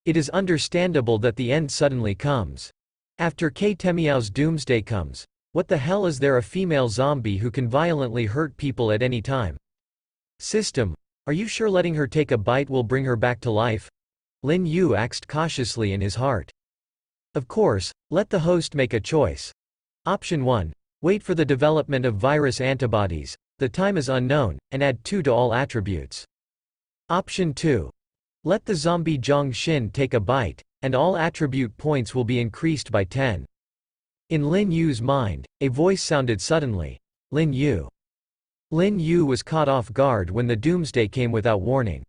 It is understandable that the end suddenly comes. After K. Temiao's Doomsday comes. What the hell, is there a female zombie who can violently hurt people at any time? System, are you sure letting her take a bite will bring her back to life? Lin Yu asked cautiously in his heart. Of course, let the host make a choice. Option 1. Wait for the development of virus antibodies, the time is unknown, and add 2 to all attributes. Option 2. Let the zombie Zhang Xin take a bite, and all attribute points will be increased by 10. In Lin Yu's mind, a voice sounded suddenly. Lin Yu. Lin Yu was caught off guard when the Doomsday came without warning.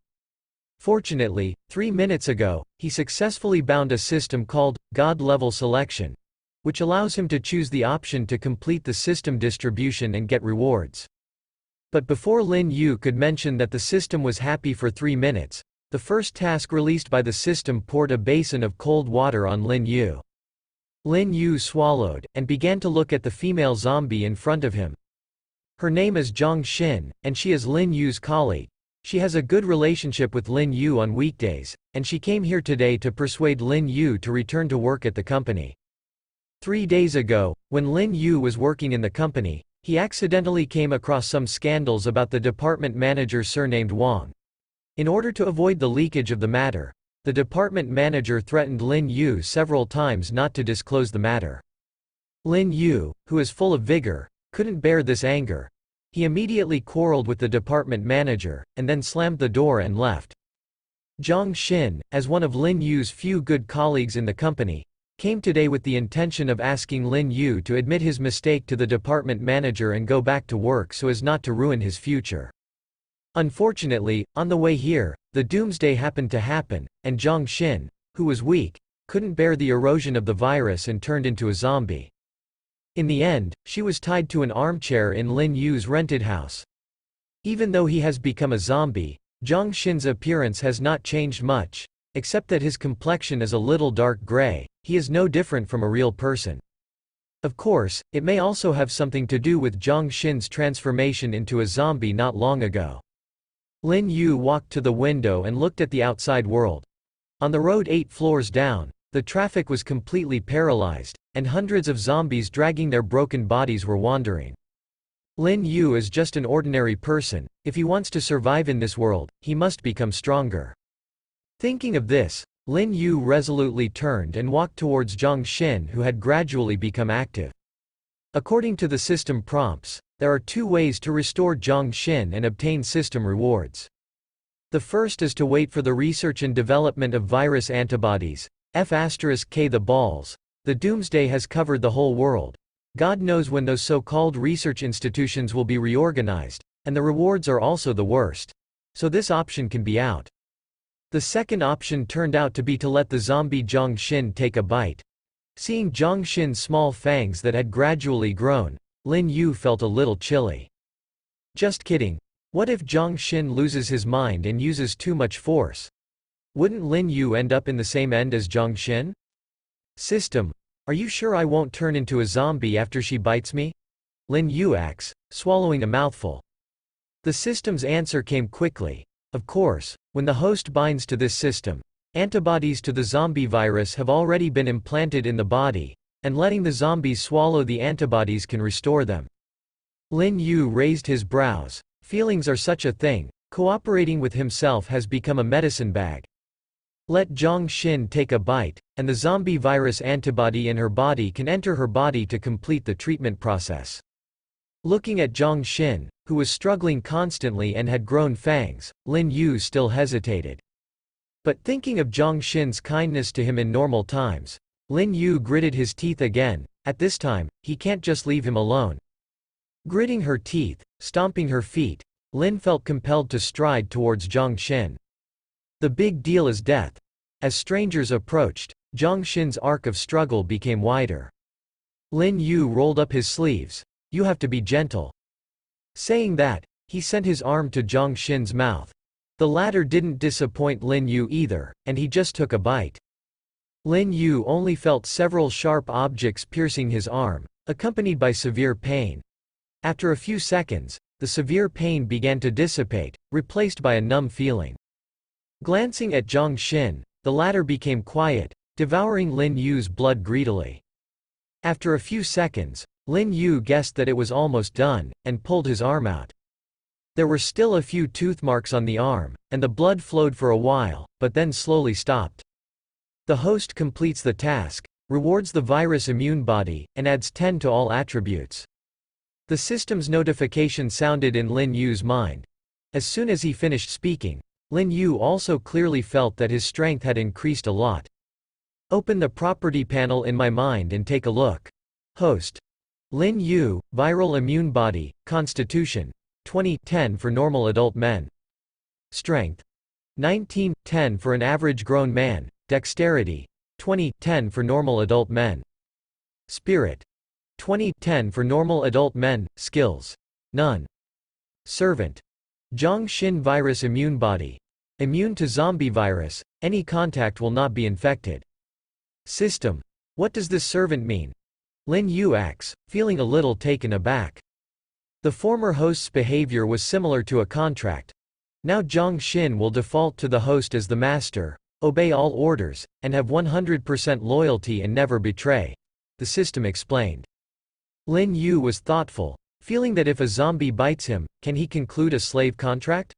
Fortunately, 3 minutes ago, he successfully bound a system called God-level selection, which allows him to choose the option to complete the system distribution and get rewards. But before Lin Yu could mention that the system was happy for 3 minutes, the first task released by the system poured a basin of cold water on Lin Yu. Lin Yu swallowed, and began to look at the female zombie in front of him. Her name is Zhang Xin, and she is Lin Yu's colleague. She has a good relationship with Lin Yu on weekdays, and she came here today to persuade Lin Yu to return to work at the company. 3 days ago, when Lin Yu was working in the company, he accidentally came across some scandals about the department manager surnamed Wang. In order to avoid the leakage of the matter, the department manager threatened Lin Yu several times not to disclose the matter. Lin Yu, who is full of vigor, couldn't bear this anger. He immediately quarreled with the department manager, and then slammed the door and left. Zhang Xin, as one of Lin Yu's few good colleagues in the company, came today with the intention of asking Lin Yu to admit his mistake to the department manager and go back to work so as not to ruin his future. Unfortunately, on the way here, the Doomsday happened to happen, and Zhang Xin, who was weak, couldn't bear the erosion of the virus and turned into a zombie. In the end, she was tied to an armchair in Lin Yu's rented house. Even though he has become a zombie, Zhang Xin's appearance has not changed much, except that his complexion is a little dark gray. He is no different from a real person. Of course, it may also have something to do with Zhang Xin's transformation into a zombie not long ago. Lin Yu walked to the window and looked at the outside world. On the road 8 floors down, the traffic was completely paralyzed, and hundreds of zombies dragging their broken bodies were wandering. Lin Yu is just an ordinary person. If he wants to survive in this world, he must become stronger. Thinking of this, Lin Yu resolutely turned and walked towards Zhang Xin, who had gradually become active. According to the system prompts, there are 2 ways to restore Zhang Xin and obtain system rewards. The first is to wait for the research and development of virus antibodies, F*K the balls. The Doomsday has covered the whole world. God knows when those so-called research institutions will be reorganized, and the rewards are also the worst. So this option can be out. The second option turned out to be to let the zombie Zhang Xin take a bite. Seeing Zhang Xin's small fangs that had gradually grown, Lin Yu felt a little chilly. Just kidding. What if Zhang Xin loses his mind and uses too much force? Wouldn't Lin Yu end up in the same end as Zhang Xin? System, are you sure I won't turn into a zombie after she bites me? Lin Yu asks, swallowing a mouthful. The system's answer came quickly. Of course, when the host binds to this system, antibodies to the zombie virus have already been implanted in the body, and letting the zombies swallow the antibodies can restore them. Lin Yu raised his brows. Feelings are such a thing. Cooperating with himself has become a medicine bag. Let Zhang Xin take a bite, and the zombie virus antibody in her body can enter her body to complete the treatment process. Looking at Zhang Xin, who was struggling constantly and had grown fangs, Lin Yu still hesitated. But thinking of Zhang Xin's kindness to him in normal times, Lin Yu gritted his teeth again. At this time, he can't just leave him alone. Gritting her teeth, stomping her feet, Lin felt compelled to stride towards Zhang Xin. The big deal is death. As strangers approached, Zhang Xin's arc of struggle became wider. Lin Yu rolled up his sleeves. You have to be gentle. Saying that, he sent his arm to Zhang Xin's mouth. The latter didn't disappoint Lin Yu either, and he just took a bite. Lin Yu only felt several sharp objects piercing his arm, accompanied by severe pain. After a few seconds, the severe pain began to dissipate, replaced by a numb feeling. Glancing at Zhang Xin, the latter became quiet, devouring Lin Yu's blood greedily. After a few seconds, Lin Yu guessed that it was almost done, and pulled his arm out. There were still a few tooth marks on the arm, and the blood flowed for a while, but then slowly stopped. The host completes the task, rewards the virus immune body, and adds 10 to all attributes. The system's notification sounded in Lin Yu's mind. As soon as he finished speaking, Lin Yu also clearly felt that his strength had increased a lot. Open the property panel in my mind and take a look. Host. Lin Yu, viral immune body, constitution. 20-10 for normal adult men. Strength. 19-10 for an average grown man, dexterity. 20-10 for normal adult men. Spirit. 20-10 for normal adult men, skills. None. Servant. Zhang Xin virus immune body. Immune to zombie virus, any contact will not be infected. System. What does this servant mean? Lin Yu acts, feeling a little taken aback. The former host's behavior was similar to a contract. Now Zhang Xin will default to the host as the master, obey all orders, and have 100% loyalty and never betray. The system explained. Lin Yu was thoughtful, feeling that if a zombie bites him, can he conclude a slave contract?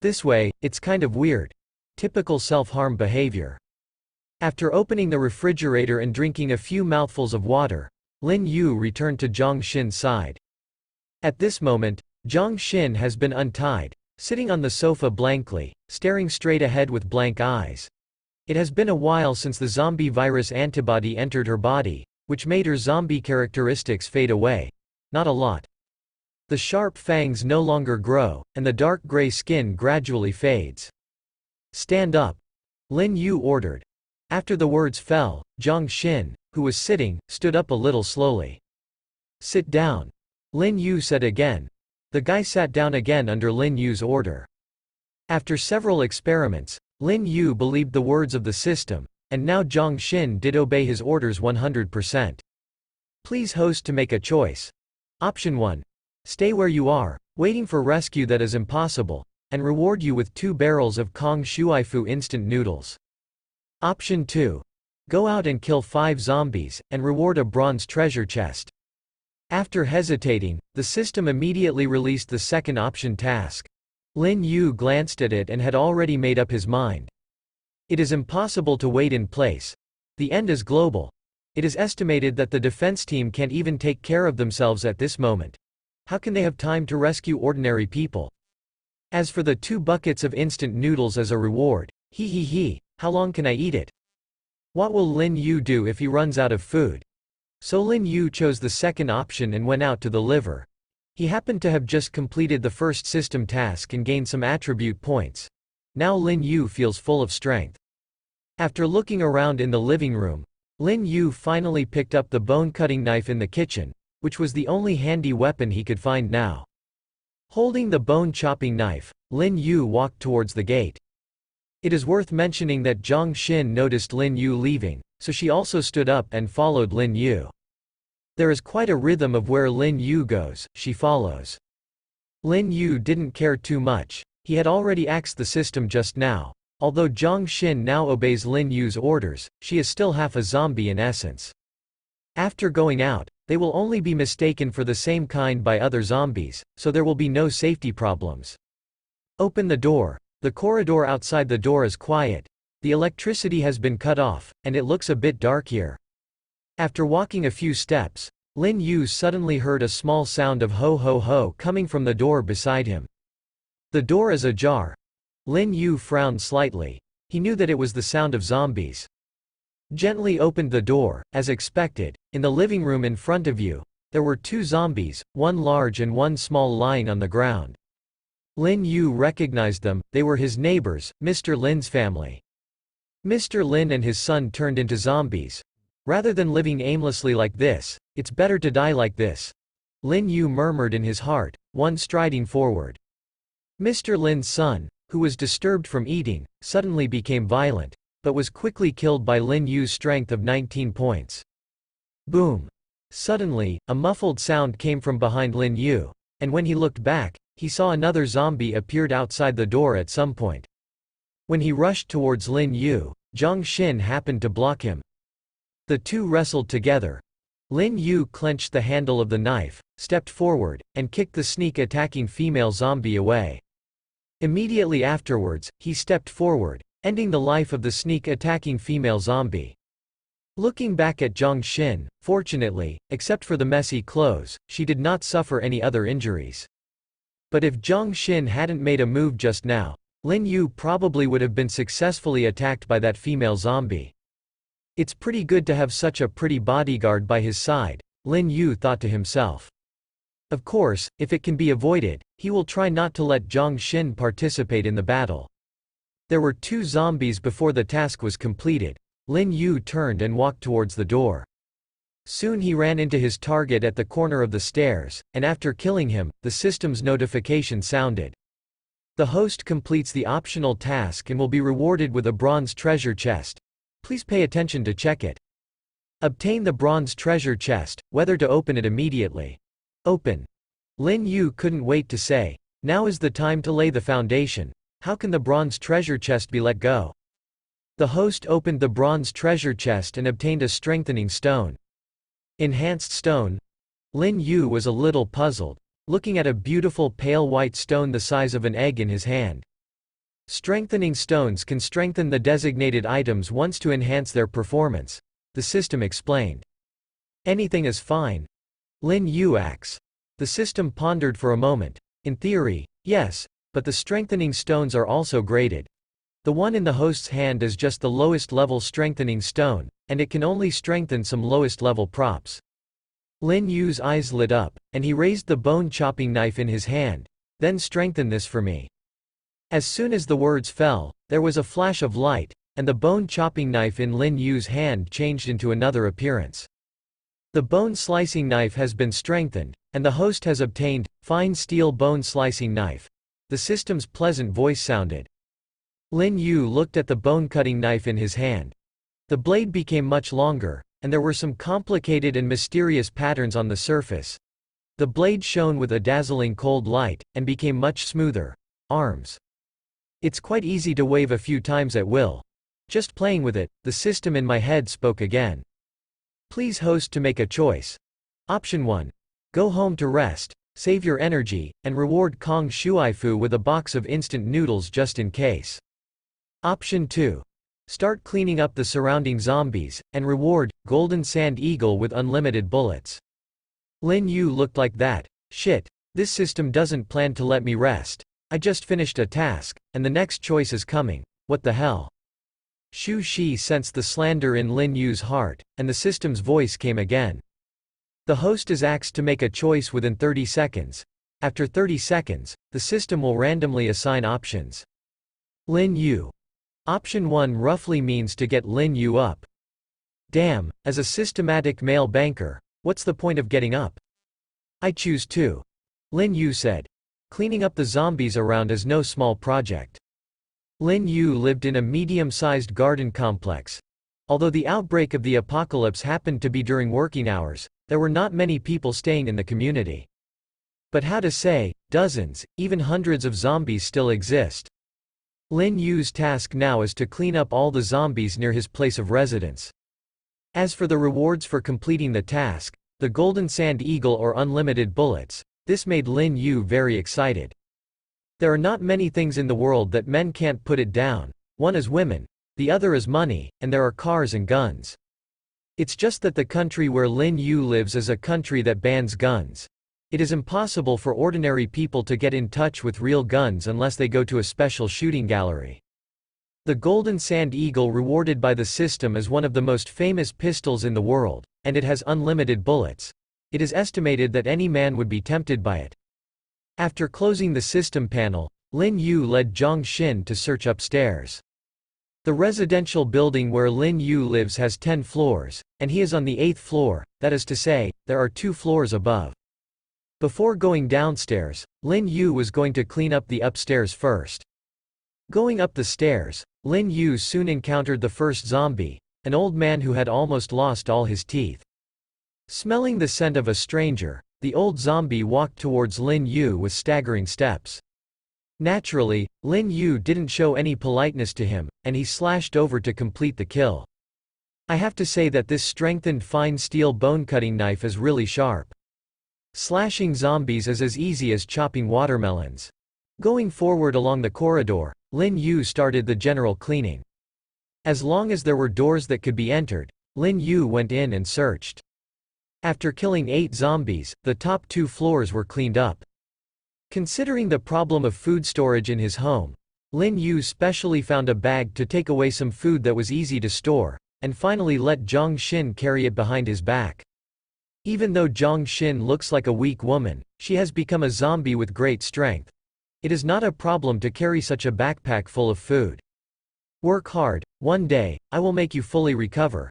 This way, it's kind of weird. Typical self-harm behavior. After opening the refrigerator and drinking a few mouthfuls of water, Lin Yu returned to Zhang Xin's side. At this moment, Zhang Xin has been untied, sitting on the sofa blankly, staring straight ahead with blank eyes. It has been a while since the zombie virus antibody entered her body, which made her zombie characteristics fade away. Not a lot. The sharp fangs no longer grow, and the dark gray skin gradually fades. Stand up. Lin Yu ordered. After the words fell, Zhang Xin, who was sitting, stood up a little slowly. Sit down. Lin Yu said again. The guy sat down again under Lin Yu's order. After several experiments, Lin Yu believed the words of the system, and now Zhang Xin did obey his orders 100%. Please host to make a choice. Option 1. Stay where you are, waiting for rescue that is impossible, and reward you with 2 barrels of Kong Shuifu instant noodles. Option 2. Go out and kill 5 zombies, and reward a bronze treasure chest. After hesitating, the system immediately released the second option task. Lin Yu glanced at it and had already made up his mind. It is impossible to wait in place. The end is global. It is estimated that the defense team can't even take care of themselves at this moment. How can they have time to rescue ordinary people? As for the 2 buckets of instant noodles as a reward, how long can I eat it? What will Lin Yu do if he runs out of food? So Lin Yu chose the second option and went out to the liver. He happened to have just completed the first system task and gained some attribute points. Now Lin Yu feels full of strength. After looking around in the living room, Lin Yu finally picked up the bone-cutting knife in the kitchen, which was the only handy weapon he could find now. Holding the bone-chopping knife, Lin Yu walked towards the gate. It is worth mentioning that Zhang Xin noticed Lin Yu leaving, so she also stood up and followed Lin Yu. There is quite a rhythm of where Lin Yu goes, she follows. Lin Yu didn't care too much. He had already axed the system just now. Although Zhang Xin now obeys Lin Yu's orders, she is still half a zombie in essence. After going out, they will only be mistaken for the same kind by other zombies, so there will be no safety problems. Open the door. The corridor outside the door is quiet. The electricity has been cut off, and it looks a bit dark here. After walking a few steps, Lin Yu suddenly heard a small sound of ho ho ho coming from the door beside him. The door is ajar. Lin Yu frowned slightly. He knew that it was the sound of zombies. Gently opened the door, as expected. In the living room in front of you, there were 2 zombies, one large and one small, lying on the ground. Lin Yu recognized them. They were his neighbors, Mr. Lin's family. Mr. Lin and his son turned into zombies. Rather than living aimlessly like this, it's better to die like this. Lin Yu murmured in his heart, one striding forward. Mr. Lin's son, who was disturbed from eating, suddenly became violent, but was quickly killed by Lin Yu's strength of 19 points. Boom! Suddenly, a muffled sound came from behind Lin Yu, and when he looked back, he saw another zombie appeared outside the door at some point. When he rushed towards Lin Yu, Zhang Xin happened to block him. The two wrestled together. Lin Yu clenched the handle of the knife, stepped forward, and kicked the sneak-attacking female zombie away. Immediately afterwards, he stepped forward, ending the life of the sneak-attacking female zombie. Looking back at Zhang Xin, fortunately, except for the messy clothes, she did not suffer any other injuries. But if Zhang Xin hadn't made a move just now, Lin Yu probably would have been successfully attacked by that female zombie. It's pretty good to have such a pretty bodyguard by his side, Lin Yu thought to himself. Of course, if it can be avoided, he will try not to let Zhang Xin participate in the battle. There were 2 zombies before the task was completed. Lin Yu turned and walked towards the door. Soon he ran into his target at the corner of the stairs, and after killing him, the system's notification sounded. The host completes the optional task and will be rewarded with a bronze treasure chest. Please pay attention to check it. Obtain the bronze treasure chest, whether to open it immediately. Open. Lin Yu couldn't wait to say, now is the time to lay the foundation. How can the bronze treasure chest be let go? The host opened the bronze treasure chest and obtained a strengthening stone. Enhanced stone? Lin Yu was a little puzzled, looking at a beautiful pale white stone the size of an egg in his hand. Strengthening stones can strengthen the designated items once to enhance their performance, the system explained. Anything is fine. Lin Yu asks. The system pondered for a moment. In theory, yes, but the strengthening stones are also graded. The one in the host's hand is just the lowest level strengthening stone, and it can only strengthen some lowest level props. Lin Yu's eyes lit up, and he raised the bone chopping knife in his hand. Then strengthen this for me. As soon as the words fell, there was a flash of light, and the bone chopping knife in Lin Yu's hand changed into another appearance. The bone slicing knife has been strengthened, and the host has obtained fine steel bone slicing knife. The system's pleasant voice sounded. Lin Yu looked at the bone cutting knife in his hand. The blade became much longer, and there were some complicated and mysterious patterns on the surface. The blade shone with a dazzling cold light, and became much smoother. Arms. It's quite easy to wave a few times at will. Just playing with it, the system in my head spoke again. Please host to make a choice. Option 1. Go home to rest, save your energy, and reward Kong Shuifu with a box of instant noodles just in case. Option 2. Start cleaning up the surrounding zombies, and reward Golden Sand Eagle with unlimited bullets. Lin Yu looked like that. Shit, this system doesn't plan to let me rest. I just finished a task, and the next choice is coming. What the hell? Xu Shi sensed the slander in Lin Yu's heart, and the system's voice came again. The host is asked to make a choice within 30 seconds. After 30 seconds, the system will randomly assign options. Lin Yu. Option 1 roughly means to get Lin Yu up. Damn, as a systematic male banker, what's the point of getting up? I choose 2. Lin Yu said. Cleaning up the zombies around is no small project. Lin Yu lived in a medium-sized garden complex. Although the outbreak of the apocalypse happened to be during working hours, there were not many people staying in the community. But how to say, dozens, even hundreds of zombies still exist. Lin Yu's task now is to clean up all the zombies near his place of residence. As for the rewards for completing the task, the Golden Sand Eagle or unlimited bullets, this made Lin Yu very excited. There are not many things in the world that men can't put it down. One is women, the other is money, and there are cars and guns. It's just that the country where Lin Yu lives is a country that bans guns. It is impossible for ordinary people to get in touch with real guns unless they go to a special shooting gallery. The Golden Sand Eagle rewarded by the system is one of the most famous pistols in the world, and it has unlimited bullets. It is estimated that any man would be tempted by it. After closing the system panel, Lin Yu led Zhang Xin to search upstairs. The residential building where Lin Yu lives has 10 floors, and he is on the 8th floor, that is to say, there are 2 floors above. Before going downstairs, Lin Yu was going to clean up the upstairs first. Going up the stairs, Lin Yu soon encountered the first zombie, an old man who had almost lost all his teeth. Smelling the scent of a stranger, the old zombie walked towards Lin Yu with staggering steps. Naturally, Lin Yu didn't show any politeness to him, and he slashed over to complete the kill. I have to say that this strengthened fine steel bone-cutting knife is really sharp. Slashing zombies is as easy as chopping watermelons. Going forward along the corridor, Lin Yu started the general cleaning. As long as there were doors that could be entered, Lin Yu went in and searched. After killing 8 zombies, the top 2 floors were cleaned up. Considering the problem of food storage in his home, Lin Yu specially found a bag to take away some food that was easy to store, and finally let Zhang Xin carry it behind his back. Even though Zhang Xin looks like a weak woman, she has become a zombie with great strength. It is not a problem to carry such a backpack full of food. Work hard, one day, I will make you fully recover.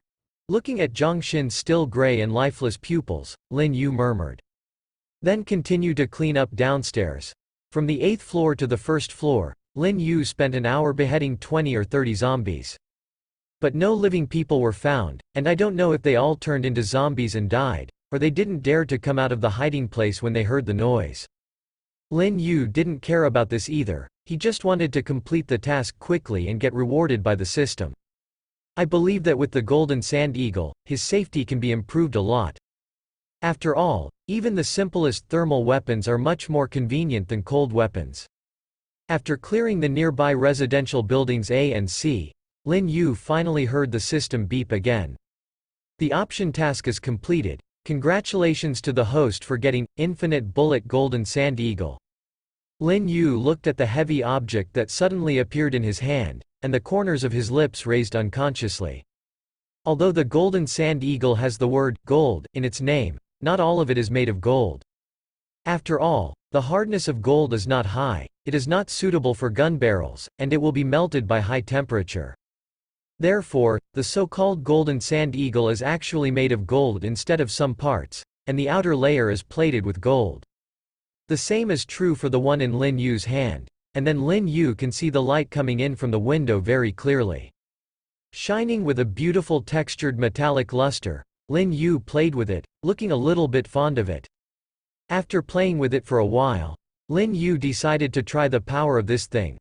Looking at Zhang Xin's still gray and lifeless pupils, Lin Yu murmured. Then continued to clean up downstairs. From the 8th floor to the 1st floor, Lin Yu spent an hour beheading 20 or 30 zombies. But no living people were found, and I don't know if they all turned into zombies and died, or they didn't dare to come out of the hiding place when they heard the noise. Lin Yu didn't care about this either, he just wanted to complete the task quickly and get rewarded by the system. I believe that with the Golden Sand Eagle, his safety can be improved a lot. After all, even the simplest thermal weapons are much more convenient than cold weapons. After clearing the nearby residential buildings A and C, Lin Yu finally heard the system beep again. The option task is completed. Congratulations to the host for getting Infinite Bullet Golden Sand Eagle. Lin Yu looked at the heavy object that suddenly appeared in his hand, and the corners of his lips raised unconsciously. Although the Golden Sand Eagle has the word gold in its name, not all of it is made of gold. After all, the hardness of gold is not high, it is not suitable for gun barrels, and it will be melted by high temperature. Therefore, the so-called Golden Sand Eagle is actually made of gold instead of some parts, and the outer layer is plated with gold. The same is true for the one in Lin Yu's hand, and then Lin Yu can see the light coming in from the window very clearly. Shining with a beautiful textured metallic luster, Lin Yu played with it, looking a little bit fond of it. After playing with it for a while, Lin Yu decided to try the power of this thing.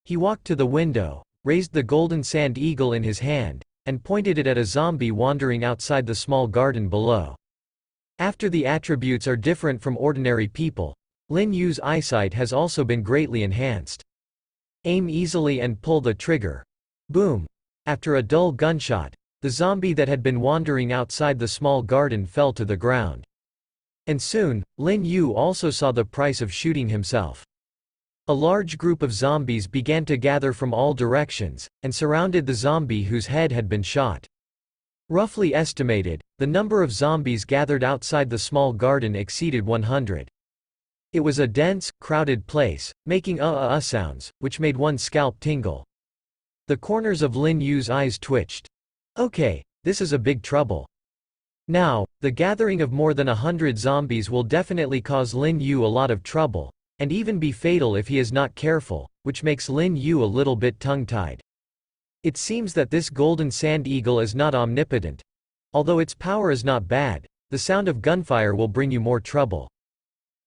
He walked to the window, raised the Golden Sand Eagle in his hand, and pointed it at a zombie wandering outside the small garden below. After the attributes are different from ordinary people, Lin Yu's eyesight has also been greatly enhanced. Aim easily and pull the trigger. Boom! After a dull gunshot, the zombie that had been wandering outside the small garden fell to the ground. And soon, Lin Yu also saw the price of shooting himself. A large group of zombies began to gather from all directions, and surrounded the zombie whose head had been shot. Roughly estimated, the number of zombies gathered outside the small garden exceeded 100. It was a dense, crowded place, making sounds, which made one's scalp tingle. The corners of Lin Yu's eyes twitched. Okay, this is a big trouble. Now, the gathering of more than 100 zombies will definitely cause Lin Yu a lot of trouble, and even be fatal if he is not careful, which makes Lin Yu a little bit tongue-tied. It seems that this Golden Sand Eagle is not omnipotent. Although its power is not bad, the sound of gunfire will bring you more trouble.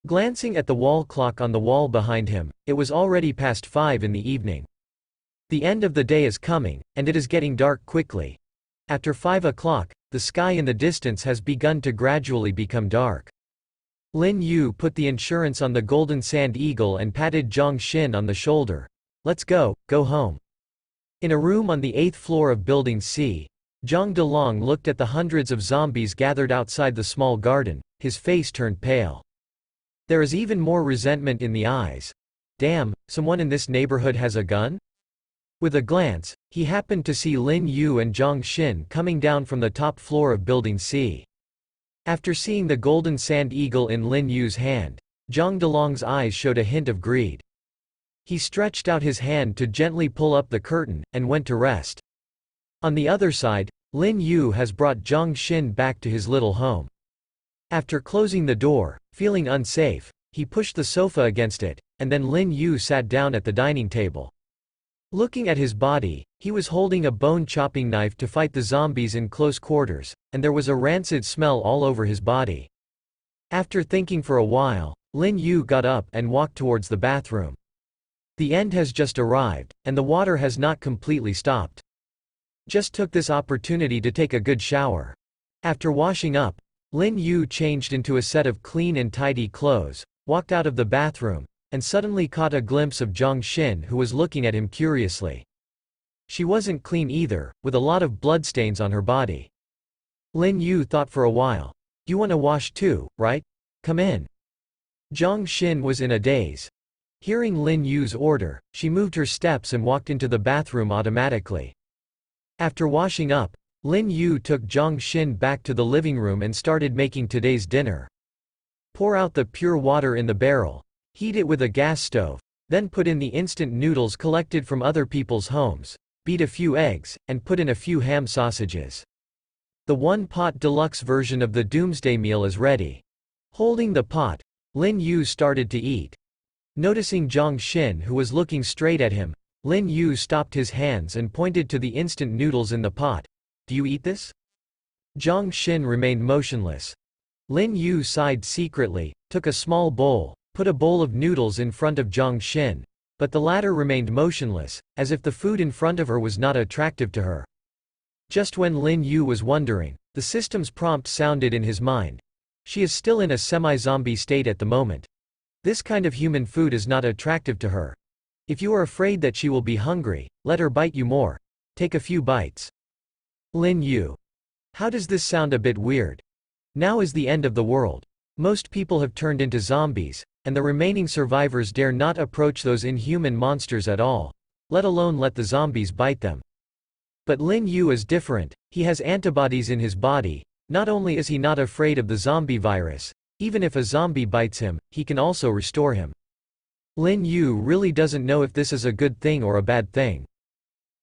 Glancing at the wall clock on the wall behind him, it was already past 5 in the evening. The end of the day is coming, and it is getting dark quickly. After 5 o'clock, the sky in the distance has begun to gradually become dark. Lin Yu put the insurance on the Golden Sand Eagle and patted Zhang Xin on the shoulder. Let's go home. In a room on the 8th floor of Building C, Zhang Delong looked at the hundreds of zombies gathered outside the small garden, his face turned pale. There is even more resentment in the eyes. Damn, someone in this neighborhood has a gun? With a glance, he happened to see Lin Yu and Zhang Xin coming down from the top floor of Building C. After seeing the Golden Sand Eagle in Lin Yu's hand, Zhang Delong's eyes showed a hint of greed. He stretched out his hand to gently pull up the curtain, and went to rest. On the other side, Lin Yu has brought Zhang Xin back to his little home. After closing the door, feeling unsafe, he pushed the sofa against it, and then Lin Yu sat down at the dining table. Looking at his body, he was holding a bone-chopping knife to fight the zombies in close quarters, and there was a rancid smell all over his body. After thinking for a while, Lin Yu got up and walked towards the bathroom. The end has just arrived, and the water has not completely stopped. Just took this opportunity to take a good shower. After washing up, Lin Yu changed into a set of clean and tidy clothes, walked out of the bathroom, and suddenly caught a glimpse of Zhang Xin, who was looking at him curiously. She wasn't clean either, with a lot of bloodstains on her body. Lin Yu thought for a while. You want to wash too, right? Come in. Zhang Xin was in a daze. Hearing Lin Yu's order, she moved her steps and walked into the bathroom automatically. After washing up, Lin Yu took Zhang Xin back to the living room and started making today's dinner. Pour out the pure water in the barrel, heat it with a gas stove, then put in the instant noodles collected from other people's homes, beat a few eggs, and put in a few ham sausages. The one-pot deluxe version of the Doomsday meal is ready. Holding the pot, Lin Yu started to eat. Noticing Zhang Xin, who was looking straight at him, Lin Yu stopped his hands and pointed to the instant noodles in the pot. Do you eat this? Zhang Xin remained motionless. Lin Yu sighed secretly, took a small bowl, put a bowl of noodles in front of Zhang Xin, but the latter remained motionless, as if the food in front of her was not attractive to her. Just when Lin Yu was wondering, the system's prompt sounded in his mind. She is still in a semi-zombie state at the moment. This kind of human food is not attractive to her. If you are afraid that she will be hungry, let her bite you more. Take a few bites. Lin Yu. How does this sound a bit weird? Now is the end of the world. Most people have turned into zombies, and the remaining survivors dare not approach those inhuman monsters at all, let alone let the zombies bite them. But Lin Yu is different. He has antibodies in his body. Not only is he not afraid of the zombie virus, even if a zombie bites him, he can also restore him. Lin Yu really doesn't know if this is a good thing or a bad thing.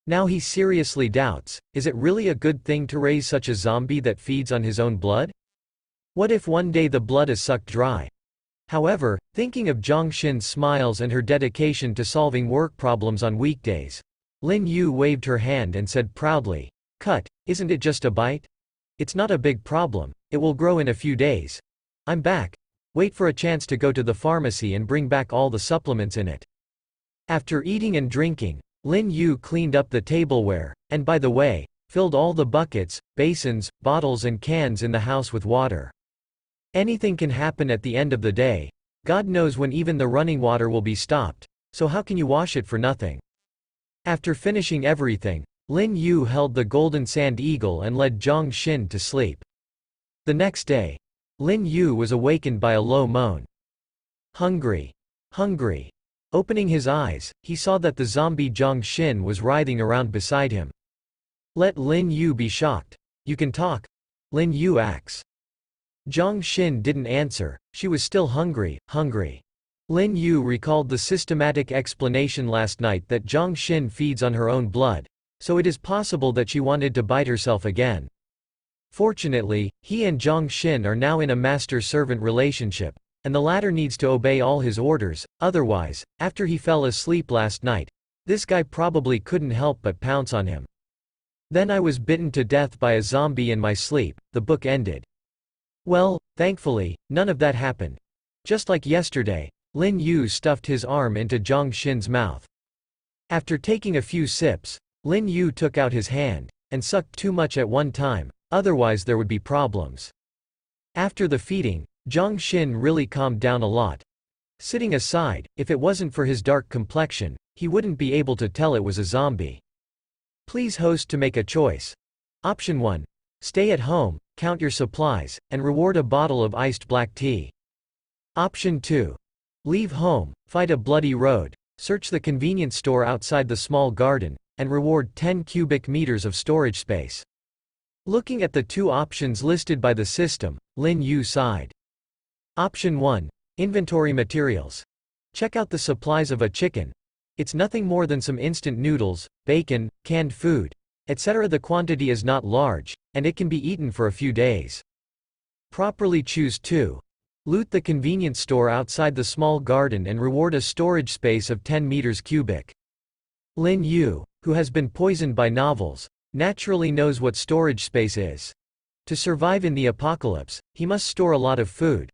Now he seriously doubts, is it really a good thing to raise such a zombie that feeds on his own blood? What if one day the blood is sucked dry? However, thinking of Zhang Xin's smiles and her dedication to solving work problems on weekdays, Lin Yu waved her hand and said proudly, "Cut, isn't it just a bite? It's not a big problem, it will grow in a few days. I'm back. Wait for a chance to go to the pharmacy and bring back all the supplements in it." After eating and drinking, Lin Yu cleaned up the tableware, and by the way, filled all the buckets, basins, bottles and cans in the house with water. Anything can happen at the end of the day. God knows when even the running water will be stopped, so how can you wash it for nothing? After finishing everything, Lin Yu held the golden sand eagle and led Zhang Xin to sleep. The next day, Lin Yu was awakened by a low moan. Hungry. Hungry. Opening his eyes, he saw that the zombie Zhang Xin was writhing around beside him. Let Lin Yu be shocked. You can talk. Lin Yu acts. Zhang Xin didn't answer, she was still hungry. Lin Yu recalled the systematic explanation last night that Zhang Xin feeds on her own blood, so it is possible that she wanted to bite herself again. Fortunately, he and Zhang Xin are now in a master-servant relationship, and the latter needs to obey all his orders, otherwise, after he fell asleep last night, this guy probably couldn't help but pounce on him. Then I was bitten to death by a zombie in my sleep, the book ended. Well, thankfully, none of that happened. Just like yesterday, Lin Yu stuffed his arm into Zhang Xin's mouth. After taking a few sips, Lin Yu took out his hand, and sucked too much at one time, otherwise there would be problems. After the feeding, Zhang Xin really calmed down a lot. Sitting aside, if it wasn't for his dark complexion, he wouldn't be able to tell it was a zombie. Please host to make a choice. Option 1. Stay at home, count your supplies, and reward a bottle of iced black tea. Option 2. Leave home, fight a bloody road, search the convenience store outside the small garden, and reward 10 cubic meters of storage space. Looking at the two options listed by the system, Lin Yu sighed. Option 1. Inventory materials. Check out the supplies of a chicken. It's nothing more than some instant noodles, bacon, canned food, etc. The quantity is not large, and it can be eaten for a few days. Properly choose 2. Loot the convenience store outside the small garden and reward a storage space of 10 meters cubic. Lin Yu, who has been poisoned by novels, naturally knows what storage space is. To survive in the apocalypse, he must store a lot of food.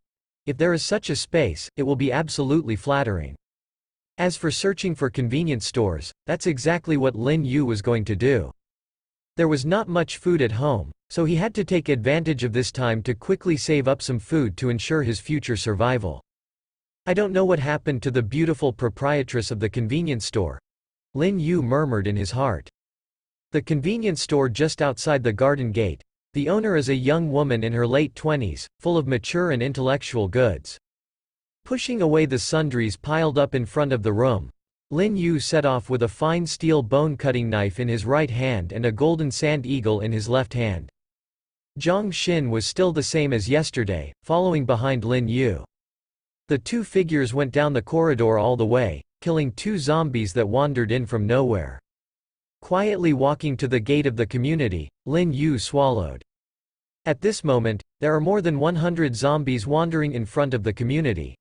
If there is such a space, it will be absolutely flattering. As for searching for convenience stores, that's exactly what Lin Yu was going to do. There was not much food at home, so he had to take advantage of this time to quickly save up some food to ensure his future survival. I don't know what happened to the beautiful proprietress of the convenience store, Lin Yu murmured in his heart. The convenience store just outside the garden gate. The owner is a young woman in her late 20s, full of mature and intellectual goods. Pushing away the sundries piled up in front of the room, Lin Yu set off with a fine steel bone-cutting knife in his right hand and a golden sand eagle in his left hand. Zhang Xin was still the same as yesterday, following behind Lin Yu. The two figures went down the corridor all the way, killing two zombies that wandered in from nowhere. Quietly walking to the gate of the community, Lin Yu swallowed. At this moment, there are more than 100 zombies wandering in front of the community.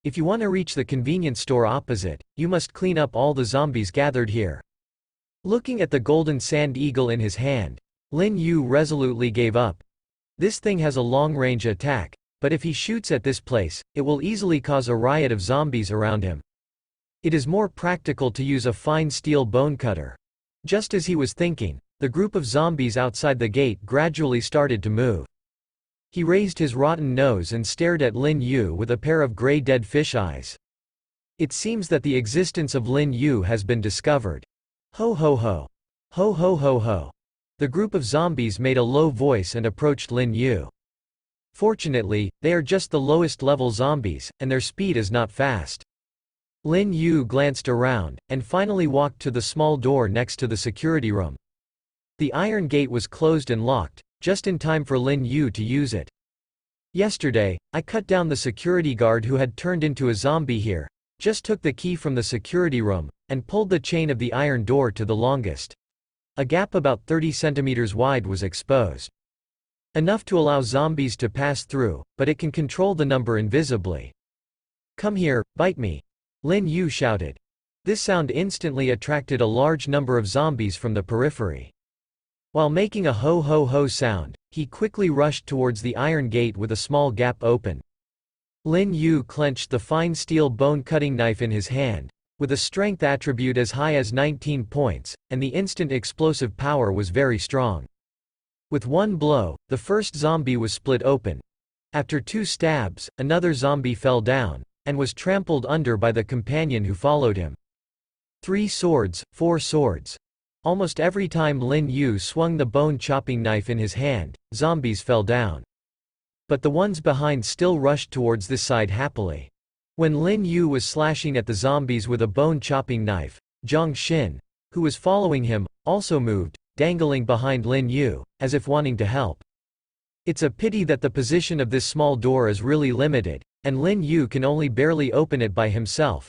If you want to reach the convenience store opposite, you must clean up all the zombies gathered here. Looking at the golden sand eagle in his hand, Lin Yu resolutely gave up. This thing has a long-range attack, but if he shoots at this place, it will easily cause a riot of zombies around him. It is more practical to use a fine steel bone cutter. Just as he was thinking, the group of zombies outside the gate gradually started to move. He raised his rotten nose and stared at Lin Yu with a pair of gray dead fish eyes. It seems that the existence of Lin Yu has been discovered. Ho ho ho. Ho ho ho ho. The group of zombies made a low voice and approached Lin Yu. Fortunately, they are just the lowest level zombies, and their speed is not fast. Lin Yu glanced around, and finally walked to the small door next to the security room. The iron gate was closed and locked, just in time for Lin Yu to use it. Yesterday, I cut down the security guard who had turned into a zombie here, just took the key from the security room, and pulled the chain of the iron door to the longest. A gap about 30 centimeters wide was exposed. Enough to allow zombies to pass through, but it can control the number invisibly. Come here, bite me. Lin Yu shouted. This sound instantly attracted a large number of zombies from the periphery. While making a ho-ho-ho sound, he quickly rushed towards the iron gate with a small gap open. Lin Yu clenched the fine steel bone-cutting knife in his hand, with a strength attribute as high as 19 points, and the instant explosive power was very strong. With one blow, the first zombie was split open. After 2 stabs, another zombie fell down, and was trampled under by the companion who followed him. 3 swords, 4 swords. Almost every time Lin Yu swung the bone-chopping knife in his hand, zombies fell down. But the ones behind still rushed towards this side happily. When Lin Yu was slashing at the zombies with a bone-chopping knife, Zhang Xin, who was following him, also moved, dangling behind Lin Yu, as if wanting to help. It's a pity that the position of this small door is really limited, and Lin Yu can only barely open it by himself.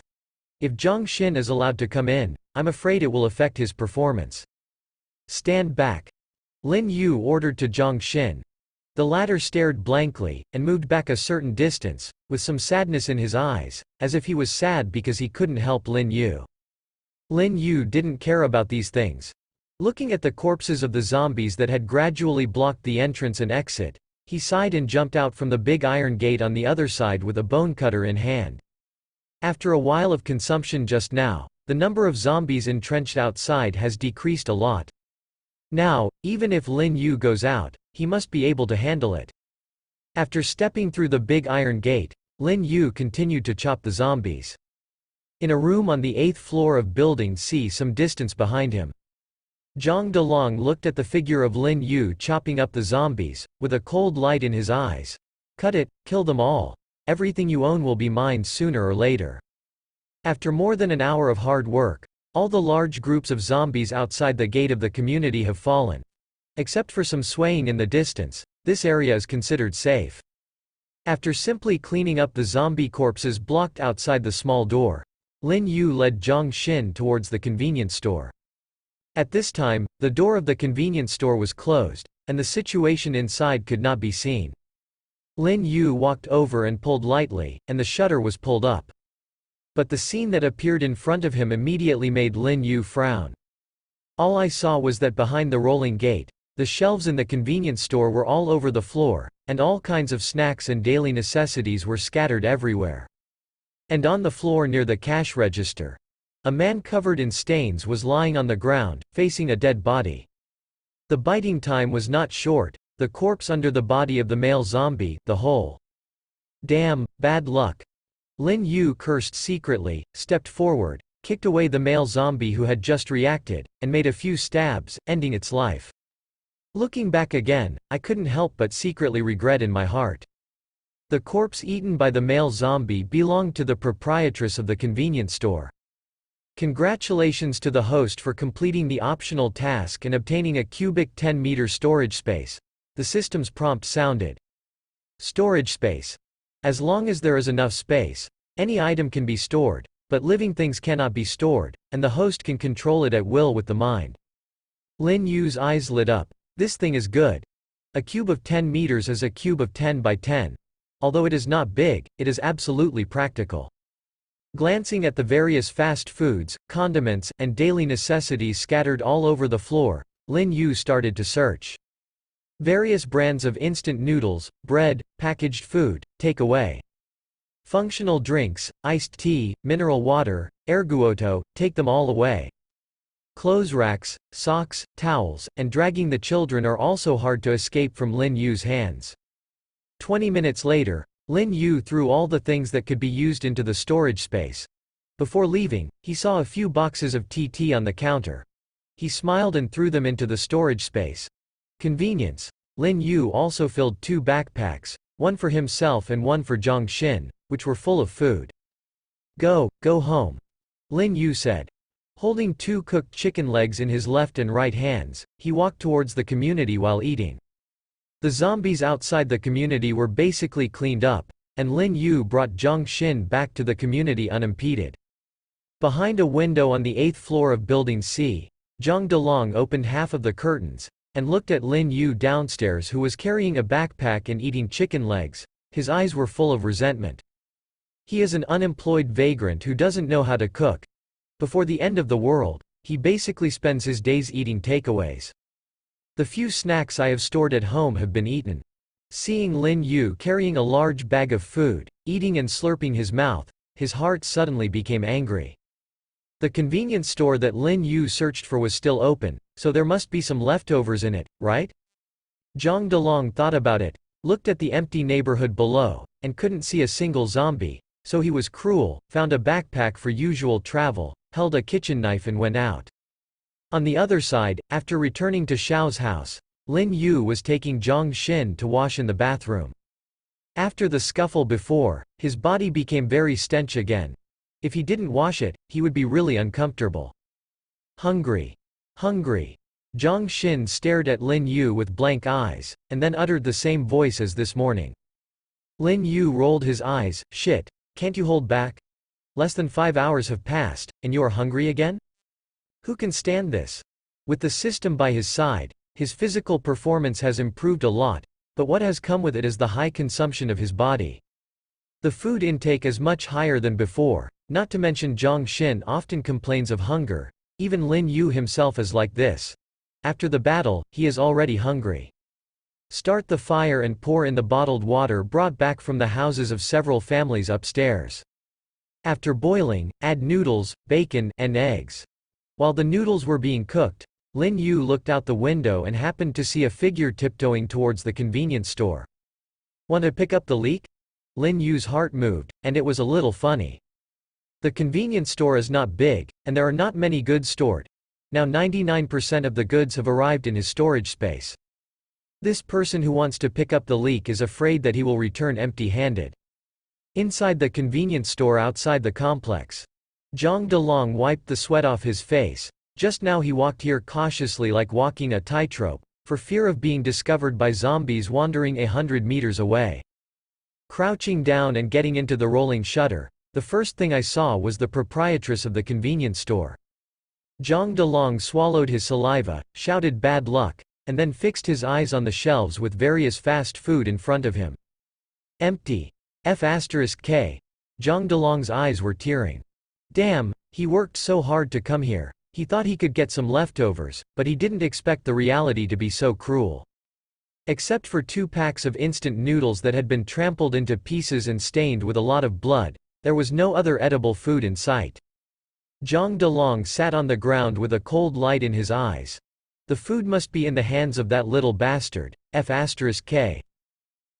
If Zhang Xin is allowed to come in, I'm afraid it will affect his performance. Stand back. Lin Yu ordered to Zhang Xin. The latter stared blankly, and moved back a certain distance, with some sadness in his eyes, as if he was sad because he couldn't help Lin Yu. Lin Yu didn't care about these things. Looking at the corpses of the zombies that had gradually blocked the entrance and exit, he sighed and jumped out from the big iron gate on the other side with a bone cutter in hand. After a while of consumption just now, the number of zombies entrenched outside has decreased a lot. Now, even if Lin Yu goes out, he must be able to handle it. After stepping through the big iron gate, Lin Yu continued to chop the zombies. In a room on the 8th floor of Building C some distance behind him, Zhang Delong looked at the figure of Lin Yu chopping up the zombies, with a cold light in his eyes. Cut it, kill them all. Everything you own will be mine sooner or later. After more than an hour of hard work, all the large groups of zombies outside the gate of the community have fallen. Except for some swaying in the distance, this area is considered safe. After simply cleaning up the zombie corpses blocked outside the small door, Lin Yu led Zhang Xin towards the convenience store. At this time, the door of the convenience store was closed, and the situation inside could not be seen. Lin Yu walked over and pulled lightly, and the shutter was pulled up. But the scene that appeared in front of him immediately made Lin Yu frown. All I saw was that behind the rolling gate, the shelves in the convenience store were all over the floor, and all kinds of snacks and daily necessities were scattered everywhere. And on the floor near the cash register, a man covered in stains was lying on the ground, facing a dead body. The biting time was not short, the corpse under the body of the male zombie, the whole. Damn, bad luck. Lin Yu cursed secretly, stepped forward, kicked away the male zombie who had just reacted, and made a few stabs, ending its life. Looking back again, I couldn't help but secretly regret in my heart. The corpse eaten by the male zombie belonged to the proprietress of the convenience store. Congratulations to the host for completing the optional task and obtaining a cubic 10-meter storage space. The system's prompt sounded. Storage space. As long as there is enough space, any item can be stored, but living things cannot be stored, and the host can control it at will with the mind. Lin Yu's eyes lit up. This thing is good. A cube of 10 meters is a cube of 10 by 10. Although it is not big, it is absolutely practical. Glancing at the various fast foods, condiments, and daily necessities scattered all over the floor, Lin Yu started to search. Various brands of instant noodles, bread, packaged food, takeaway. Functional drinks, iced tea, mineral water, erguoto, take them all away. Clothes racks, socks, towels, and dragging the children are also hard to escape from Lin Yu's hands. 20 minutes later, Lin Yu threw all the things that could be used into the storage space. Before leaving, he saw a few boxes of TT on the counter. He smiled and threw them into the storage space. Convenience. Lin Yu also filled 2 backpacks, one for himself and one for Zhang Xin, which were full of food. Go home. Lin Yu said. Holding 2 cooked chicken legs in his left and right hands, he walked towards the community while eating. The zombies outside the community were basically cleaned up, and Lin Yu brought Zhang Xin back to the community unimpeded. Behind a window on the 8th floor of Building C, Zhang Delong opened half of the curtains, and looked at Lin Yu downstairs who was carrying a backpack and eating chicken legs. His eyes were full of resentment. He is an unemployed vagrant who doesn't know how to cook. Before the end of the world, he basically spends his days eating takeaways. The few snacks I have stored at home have been eaten. Seeing Lin Yu carrying a large bag of food, eating and slurping his mouth, his heart suddenly became angry. The convenience store that Lin Yu searched for was still open, so there must be some leftovers in it, right? Zhang Delong thought about it, looked at the empty neighborhood below, and couldn't see a single zombie, so he was cruel, found a backpack for usual travel, held a kitchen knife and went out. On the other side, after returning to Xiao's house, Lin Yu was taking Zhang Xin to wash in the bathroom. After the scuffle before, his body became very stench again. If he didn't wash it, he would be really uncomfortable. Hungry. Hungry. Zhang Xin stared at Lin Yu with blank eyes, and then uttered the same voice as this morning. Lin Yu rolled his eyes. Shit, can't you hold back? Less than 5 hours have passed, and you are hungry again? Who can stand this? With the system by his side, his physical performance has improved a lot, but what has come with it is the high consumption of his body. The food intake is much higher than before, not to mention Zhang Xin often complains of hunger. Even Lin Yu himself is like this. After the battle, he is already hungry. Start the fire and pour in the bottled water brought back from the houses of several families upstairs. After boiling, add noodles, bacon, and eggs. While the noodles were being cooked, Lin Yu looked out the window and happened to see a figure tiptoeing towards the convenience store. Want to pick up the leak? Lin Yu's heart moved, and it was a little funny. The convenience store is not big, and there are not many goods stored. Now 99% of the goods have arrived in his storage space. This person who wants to pick up the leak is afraid that he will return empty-handed. Inside the convenience store outside the complex, Zhang Delong wiped the sweat off his face. Just now he walked here cautiously like walking a tightrope, for fear of being discovered by zombies wandering 100 meters away. Crouching down and getting into the rolling shutter, the first thing I saw was the proprietress of the convenience store. Zhang Delong swallowed his saliva, shouted bad luck, and then fixed his eyes on the shelves with various fast food in front of him. Empty. F***K. Zhang Delong's eyes were tearing. Damn, he worked so hard to come here. He thought he could get some leftovers, but he didn't expect the reality to be so cruel. Except for 2 packs of instant noodles that had been trampled into pieces and stained with a lot of blood, There was no other edible food in sight. Zhang Delong sat on the ground with a cold light in his eyes. The food must be in the hands of that little bastard, F*K.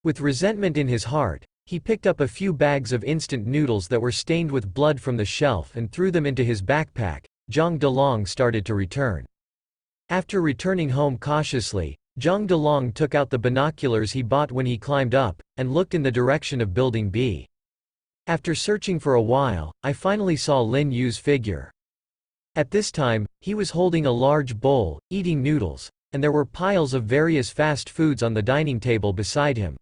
With resentment in his heart, he picked up a few bags of instant noodles that were stained with blood from the shelf and threw them into his backpack. Zhang Delong started to return. After returning home cautiously, Zhang Delong took out the binoculars he bought when he climbed up, and looked in the direction of Building B. After searching for a while, I finally saw Lin Yu's figure. At this time, he was holding a large bowl, eating noodles, and there were piles of various fast foods on the dining table beside him.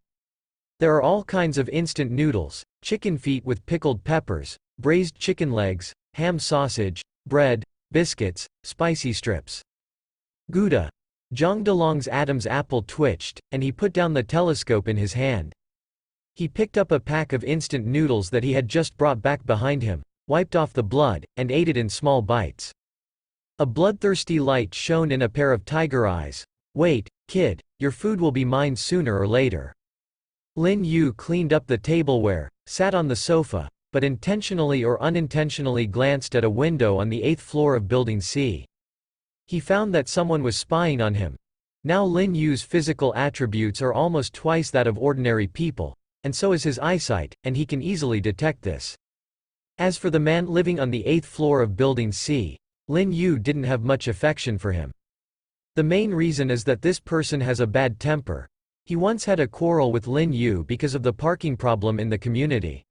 There are all kinds of instant noodles, chicken feet with pickled peppers, braised chicken legs, ham sausage, bread, biscuits, spicy strips. Gouda. Zhang Delong's Adam's apple twitched, and he put down the telescope in his hand. He picked up a pack of instant noodles that he had just brought back behind him, wiped off the blood, and ate it in small bites. A bloodthirsty light shone in a pair of tiger eyes. "Wait, kid, your food will be mine sooner or later." Lin Yu cleaned up the tableware, sat on the sofa, but intentionally or unintentionally glanced at a window on the 8th floor of Building C. He found that someone was spying on him. Now Lin Yu's physical attributes are almost twice that of ordinary people, and so is his eyesight, and he can easily detect this. As for the man living on the 8th floor of Building C, Lin Yu didn't have much affection for him. The main reason is that this person has a bad temper. He once had a quarrel with Lin Yu because of the parking problem in the community.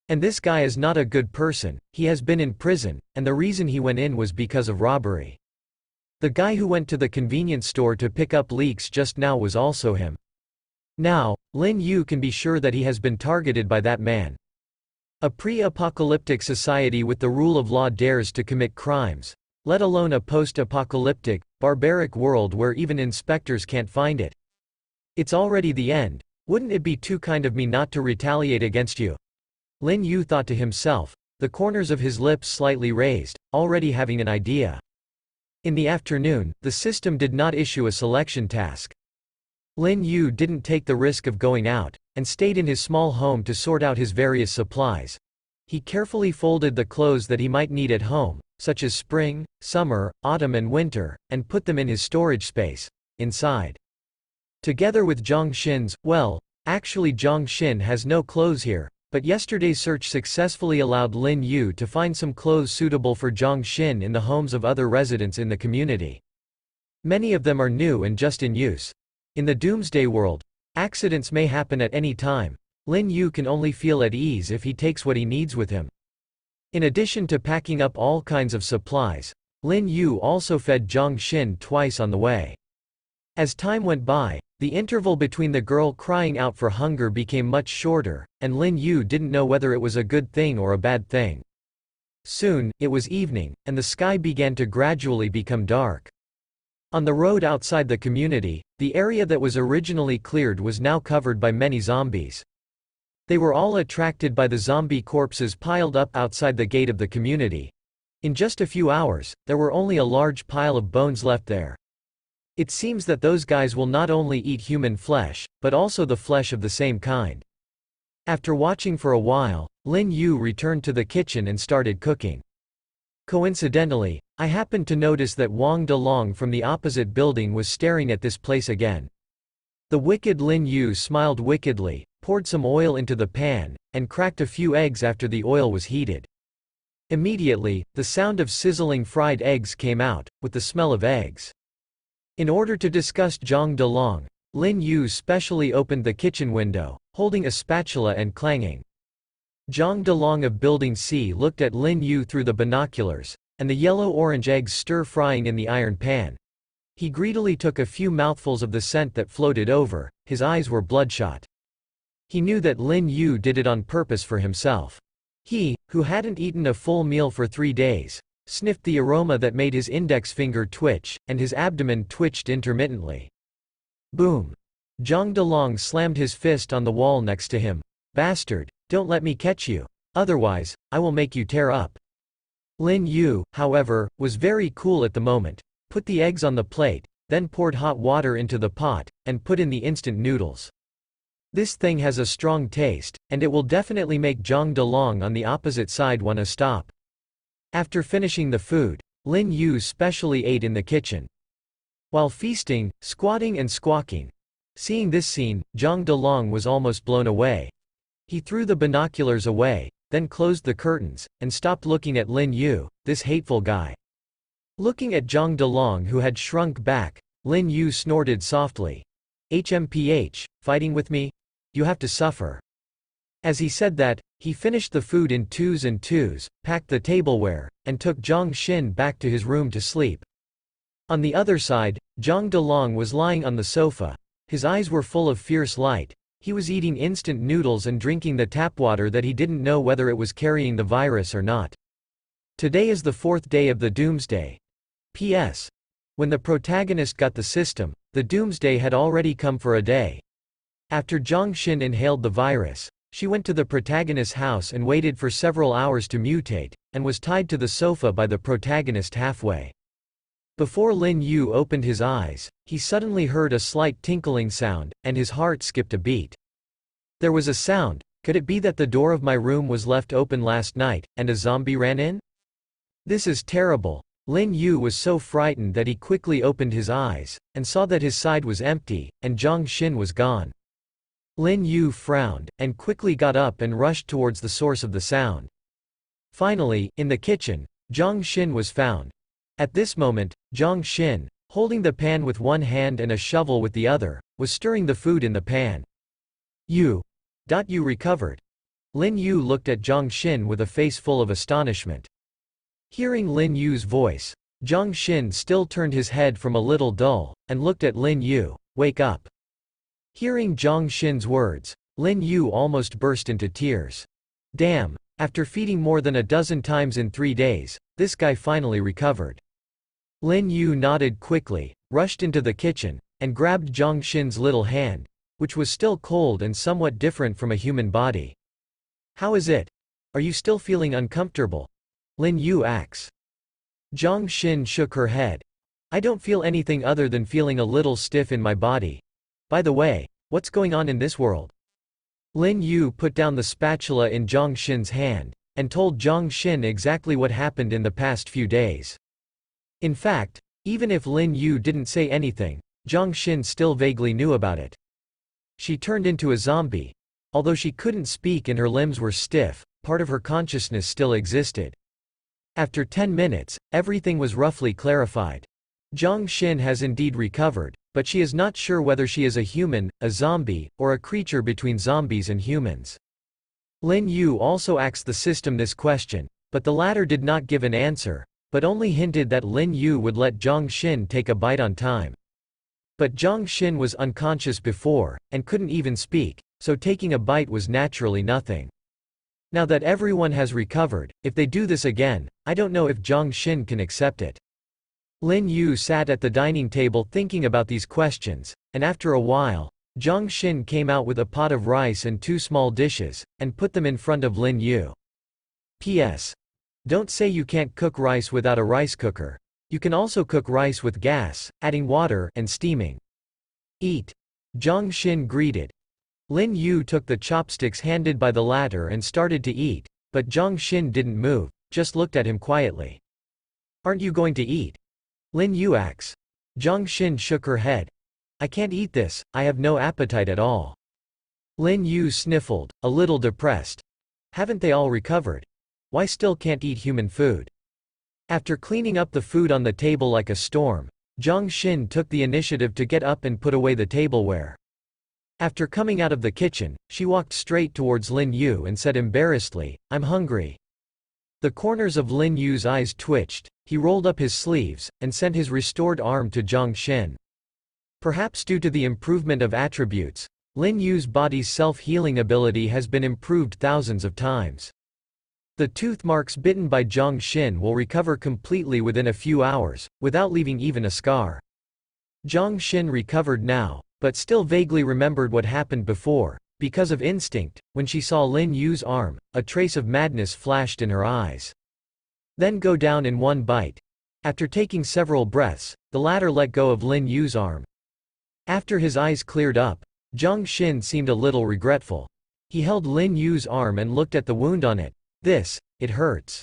And this guy is not a good person, he has been in prison, and the reason he went in was because of robbery. The guy who went to the convenience store to pick up leeks just now was also him. Now, Lin Yu can be sure that he has been targeted by that man. A pre-apocalyptic society with the rule of law dares to commit crimes, let alone a post-apocalyptic, barbaric world where even inspectors can't find it. It's already the end. Wouldn't it be too kind of me not to retaliate against you? Lin Yu thought to himself, the corners of his lips slightly raised, already having an idea. In the afternoon, the system did not issue a selection task. Lin Yu didn't take the risk of going out, and stayed in his small home to sort out his various supplies. He carefully folded the clothes that he might need at home, such as spring, summer, autumn and winter, and put them in his storage space, inside. Together with Zhang Xin's, actually Zhang Xin has no clothes here, but yesterday's search successfully allowed Lin Yu to find some clothes suitable for Zhang Xin in the homes of other residents in the community. Many of them are new and just in use. In the Doomsday world, accidents may happen at any time. Lin Yu can only feel at ease if he takes what he needs with him. In addition to packing up all kinds of supplies, Lin Yu also fed Zhang Xin twice on the way. As time went by, the interval between the girl crying out for hunger became much shorter, and Lin Yu didn't know whether it was a good thing or a bad thing. Soon, it was evening, and the sky began to gradually become dark. On the road outside the community, the area that was originally cleared was now covered by many zombies. They were all attracted by the zombie corpses piled up outside the gate of the community. In just a few hours, there were only a large pile of bones left there. It seems that those guys will not only eat human flesh, but also the flesh of the same kind. After watching for a while, Lin Yu returned to the kitchen and started cooking. Coincidentally, I happened to notice that Wang Delong from the opposite building was staring at this place again. The wicked Lin Yu smiled wickedly, poured some oil into the pan, and cracked a few eggs after the oil was heated. Immediately, the sound of sizzling fried eggs came out, with the smell of eggs. In order to disgust Zhang Delong, Lin Yu specially opened the kitchen window, holding a spatula and clanging. Zhang Delong of Building C looked at Lin Yu through the binoculars, and the yellow-orange eggs stir-frying in the iron pan. He greedily took a few mouthfuls of the scent that floated over, his eyes were bloodshot. He knew that Lin Yu did it on purpose for himself. He, who hadn't eaten a full meal for 3 days, sniffed the aroma that made his index finger twitch, and his abdomen twitched intermittently. Boom! Zhang Delong slammed his fist on the wall next to him. Bastard, don't let me catch you. Otherwise, I will make you tear up. Lin Yu, however, was very cool at the moment, put the eggs on the plate, then poured hot water into the pot, and put in the instant noodles. This thing has a strong taste, and it will definitely make Zhang Delong on the opposite side wanna stop. After finishing the food, Lin Yu specially ate in the kitchen. While feasting, squatting and squawking. Seeing this scene, Zhang Delong was almost blown away. He threw the binoculars away, then closed the curtains, and stopped looking at Lin Yu, this hateful guy. Looking at Zhang Delong who had shrunk back, Lin Yu snorted softly. HMPH, fighting with me? You have to suffer. As he said that, he finished the food in twos and twos, packed the tableware, and took Zhang Xin back to his room to sleep. On the other side, Zhang Delong was lying on the sofa. His eyes were full of fierce light. He was eating instant noodles and drinking the tap water that he didn't know whether it was carrying the virus or not. Today is the 4th day of the Doomsday. P.S. When the protagonist got the system, the Doomsday had already come for a day. After Zhang Xin inhaled the virus, she went to the protagonist's house and waited for several hours to mutate, and was tied to the sofa by the protagonist halfway. Before Lin Yu opened his eyes, he suddenly heard a slight tinkling sound, and his heart skipped a beat. There was a sound. Could it be that the door of my room was left open last night, and a zombie ran in? This is terrible. Lin Yu was so frightened that he quickly opened his eyes, and saw that his side was empty, and Zhang Xin was gone. Lin Yu frowned, and quickly got up and rushed towards the source of the sound. Finally, in the kitchen, Zhang Xin was found. At this moment, Zhang Xin, holding the pan with one hand and a shovel with the other, was stirring the food in the pan. You recovered. Lin Yu looked at Zhang Xin with a face full of astonishment. Hearing Lin Yu's voice, Zhang Xin still turned his head from a little dull, and looked at Lin Yu. Wake up. Hearing Zhang Xin's words, Lin Yu almost burst into tears. Damn, after feeding more than a dozen times in 3 days, this guy finally recovered. Lin Yu nodded quickly, rushed into the kitchen, and grabbed Zhang Xin's little hand, which was still cold and somewhat different from a human body. How is it? Are you still feeling uncomfortable? Lin Yu asks. Zhang Xin shook her head. I don't feel anything other than feeling a little stiff in my body. By the way, what's going on in this world? Lin Yu put down the spatula in Zhang Xin's hand, and told Zhang Xin exactly what happened in the past few days. In fact, even if Lin Yu didn't say anything, Zhang Xin still vaguely knew about it. She turned into a zombie. Although she couldn't speak and her limbs were stiff, part of her consciousness still existed. After 10 minutes, everything was roughly clarified. Zhang Xin has indeed recovered, but she is not sure whether she is a human, a zombie, or a creature between zombies and humans. Lin Yu also asked the system this question, but the latter did not give an answer, but only hinted that Lin Yu would let Zhang Xin take a bite on time. But Zhang Xin was unconscious before, and couldn't even speak, so taking a bite was naturally nothing. Now that everyone has recovered, if they do this again, I don't know if Zhang Xin can accept it. Lin Yu sat at the dining table thinking about these questions, and after a while, Zhang Xin came out with a pot of rice and 2 small dishes, and put them in front of Lin Yu. P.S. Don't say you can't cook rice without a rice cooker. You can also cook rice with gas, adding water, and steaming. Eat. Zhang Xin greeted. Lin Yu took the chopsticks handed by the latter and started to eat, but Zhang Xin didn't move, just looked at him quietly. Aren't you going to eat? Lin Yu asks. Zhang Xin shook her head. I can't eat this, I have no appetite at all. Lin Yu sniffled, a little depressed. Haven't they all recovered? Why still can't eat human food? After cleaning up the food on the table like a storm, Zhang Xin took the initiative to get up and put away the tableware. After coming out of the kitchen, she walked straight towards Lin Yu and said embarrassedly, I'm hungry. The corners of Lin Yu's eyes twitched, he rolled up his sleeves, and sent his restored arm to Zhang Xin. Perhaps due to the improvement of attributes, Lin Yu's body's self-healing ability has been improved thousands of times. The tooth marks bitten by Zhang Xin will recover completely within a few hours, without leaving even a scar. Zhang Xin recovered now, but still vaguely remembered what happened before. Because of instinct, when she saw Lin Yu's arm, a trace of madness flashed in her eyes. Then go down in one bite. After taking several breaths, the latter let go of Lin Yu's arm. After his eyes cleared up, Jiang Xin seemed a little regretful. He held Lin Yu's arm and looked at the wound on it. It hurts.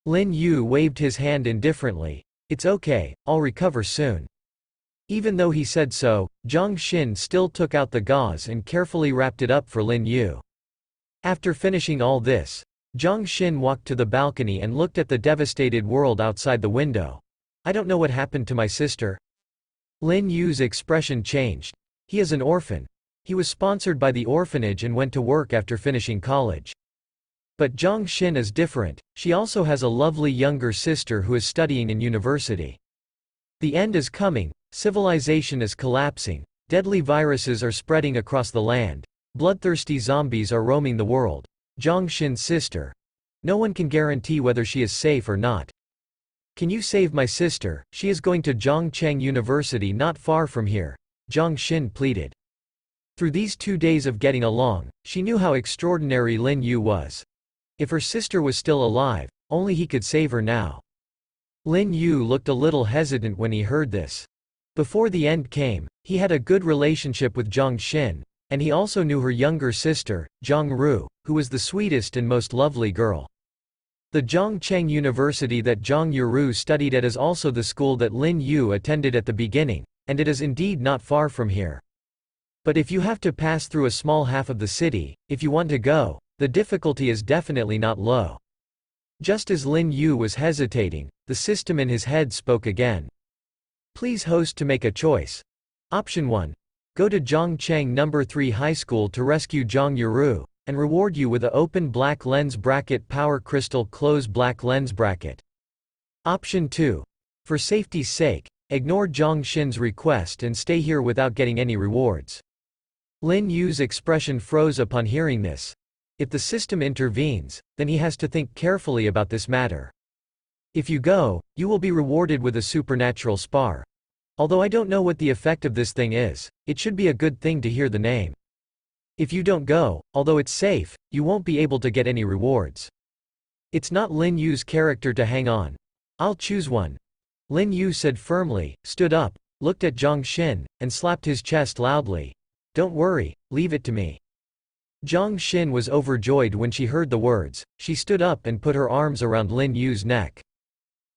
Lin Yu waved his hand indifferently. It's okay, I'll recover soon. Even though he said so, Jiang Xin still took out the gauze and carefully wrapped it up for Lin Yu. After finishing all this, Jiang Xin walked to the balcony and looked at the devastated world outside the window. I don't know what happened to my sister. Lin Yu's expression changed. He is an orphan. He was sponsored by the orphanage and went to work after finishing college. But Jiang Xin is different. She also has a lovely younger sister who is studying in university. The end is coming, civilization is collapsing, deadly viruses are spreading across the land, bloodthirsty zombies are roaming the world. Jiang Xin's sister. No one can guarantee whether she is safe or not. Can you save my sister? She is going to Zhongcheng University not far from here, Jiang Xin pleaded. Through these 2 days of getting along, she knew how extraordinary Lin Yu was. If her sister was still alive, only he could save her now. Lin Yu looked a little hesitant when he heard this. Before the end came, he had a good relationship with Jiang Xin, and he also knew her younger sister, Jiang Ru, who was the sweetest and most lovely girl. The Zhongcheng University that Jiang Yuru studied at is also the school that Lin Yu attended at the beginning, and it is indeed not far from here. But if you have to pass through a small half of the city, if you want to go, the difficulty is definitely not low. Just as Lin Yu was hesitating, the system in his head spoke again. Please host to make a choice. Option 1. Go to Zhongcheng No. 3 High School to rescue Jiang Yuru, and reward you with a open black lens bracket power crystal close black lens bracket. Option 2. For safety's sake, ignore Jiang Xin's request and stay here without getting any rewards. Lin Yu's expression froze upon hearing this. If the system intervenes, then he has to think carefully about this matter. If you go, you will be rewarded with a supernatural spar. Although I don't know what the effect of this thing is, it should be a good thing to hear the name. If you don't go, although it's safe, you won't be able to get any rewards. It's not Lin Yu's character to hang on. I'll choose one. Lin Yu said firmly, stood up, looked at Jiang Xin, and slapped his chest loudly. Don't worry, leave it to me. Jiang Xin was overjoyed when she heard the words. She stood up and put her arms around Lin Yu's neck.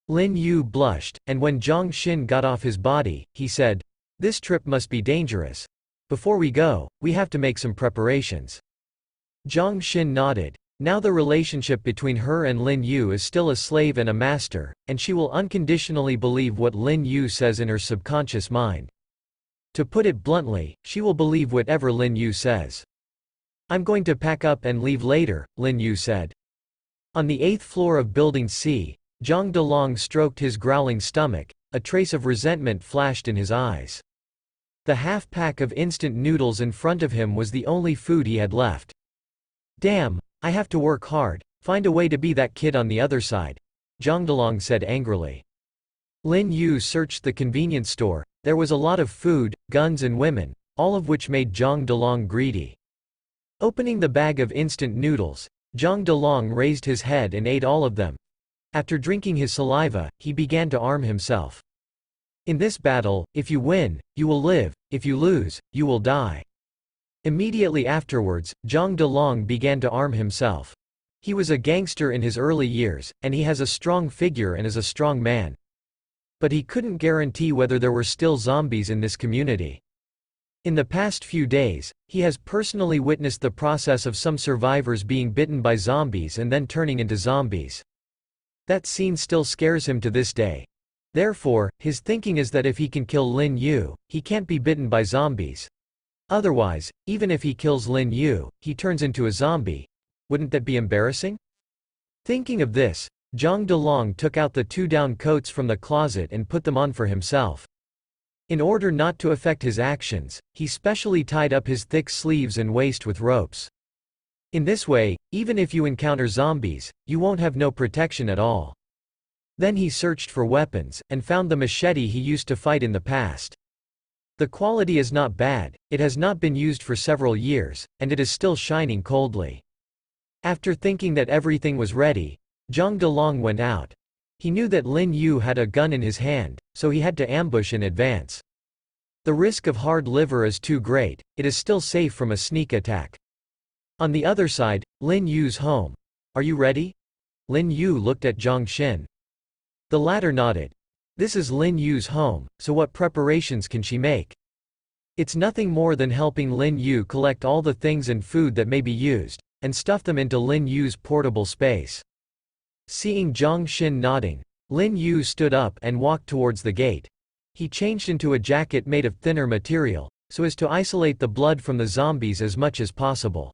Lin Yu blushed, and when Jiang Xin got off his body, he said, "This trip must be dangerous. Before we go, we have to make some preparations." Jiang Xin nodded. Now the relationship between her and Lin Yu is still a slave and a master, and she will unconditionally believe what Lin Yu says in her subconscious mind. To put it bluntly, she will believe whatever Lin Yu says. I'm going to pack up and leave later, Lin Yu said. On the 8th floor of Building C, Zhang Delong stroked his growling stomach, a trace of resentment flashed in his eyes. The half-pack of instant noodles in front of him was the only food he had left. Damn, I have to work hard, find a way to be that kid on the other side, Zhang Delong said angrily. Lin Yu searched the convenience store. There was a lot of food, guns and women, all of which made Zhang Delong greedy. Opening the bag of instant noodles, Zhang Delong raised his head and ate all of them. After drinking his saliva, he began to arm himself. In this battle, if you win, you will live, if you lose, you will die. Immediately afterwards, Zhang Delong began to arm himself. He was a gangster in his early years, and he has a strong figure and is a strong man. But he couldn't guarantee whether there were still zombies in this community. In the past few days, he has personally witnessed the process of some survivors being bitten by zombies and then turning into zombies. That scene still scares him to this day. Therefore, his thinking is that if he can kill Lin Yu, he can't be bitten by zombies. Otherwise, even if he kills Lin Yu, he turns into a zombie. Wouldn't that be embarrassing? Thinking of this, Zhang Delong took out the 2 down coats from the closet and put them on for himself. In order not to affect his actions, he specially tied up his thick sleeves and waist with ropes. In this way, even if you encounter zombies, you won't have no protection at all. Then he searched for weapons, and found the machete he used to fight in the past. The quality is not bad, it has not been used for several years, and it is still shining coldly. After thinking that everything was ready, Zhang Delong went out. He knew that Lin Yu had a gun in his hand, so he had to ambush in advance. The risk of hard liver is too great, it is still safe from a sneak attack. On the other side, Lin Yu's home. Are you ready? Lin Yu looked at Zhang Xin. The latter nodded. This is Lin Yu's home, so what preparations can she make? It's nothing more than helping Lin Yu collect all the things and food that may be used, and stuff them into Lin Yu's portable space. Seeing Zhang Xin nodding, Lin Yu stood up and walked towards the gate. He changed into a jacket made of thinner material, so as to isolate the blood from the zombies as much as possible.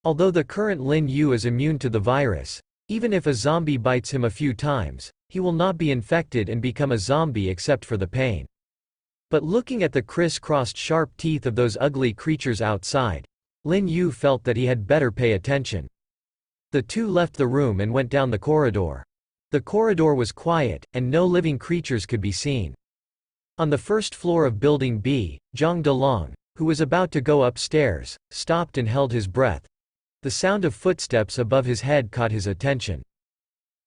Although the current Lin Yu is immune to the virus, even if a zombie bites him a few times, he will not be infected and become a zombie except for the pain. But looking at the criss-crossed sharp teeth of those ugly creatures outside, Lin Yu felt that he had better pay attention. The two left the room and went down the corridor. The corridor was quiet, and no living creatures could be seen. On the first floor of Building B, Zhang Delong, who was about to go upstairs, stopped and held his breath. The sound of footsteps above his head caught his attention.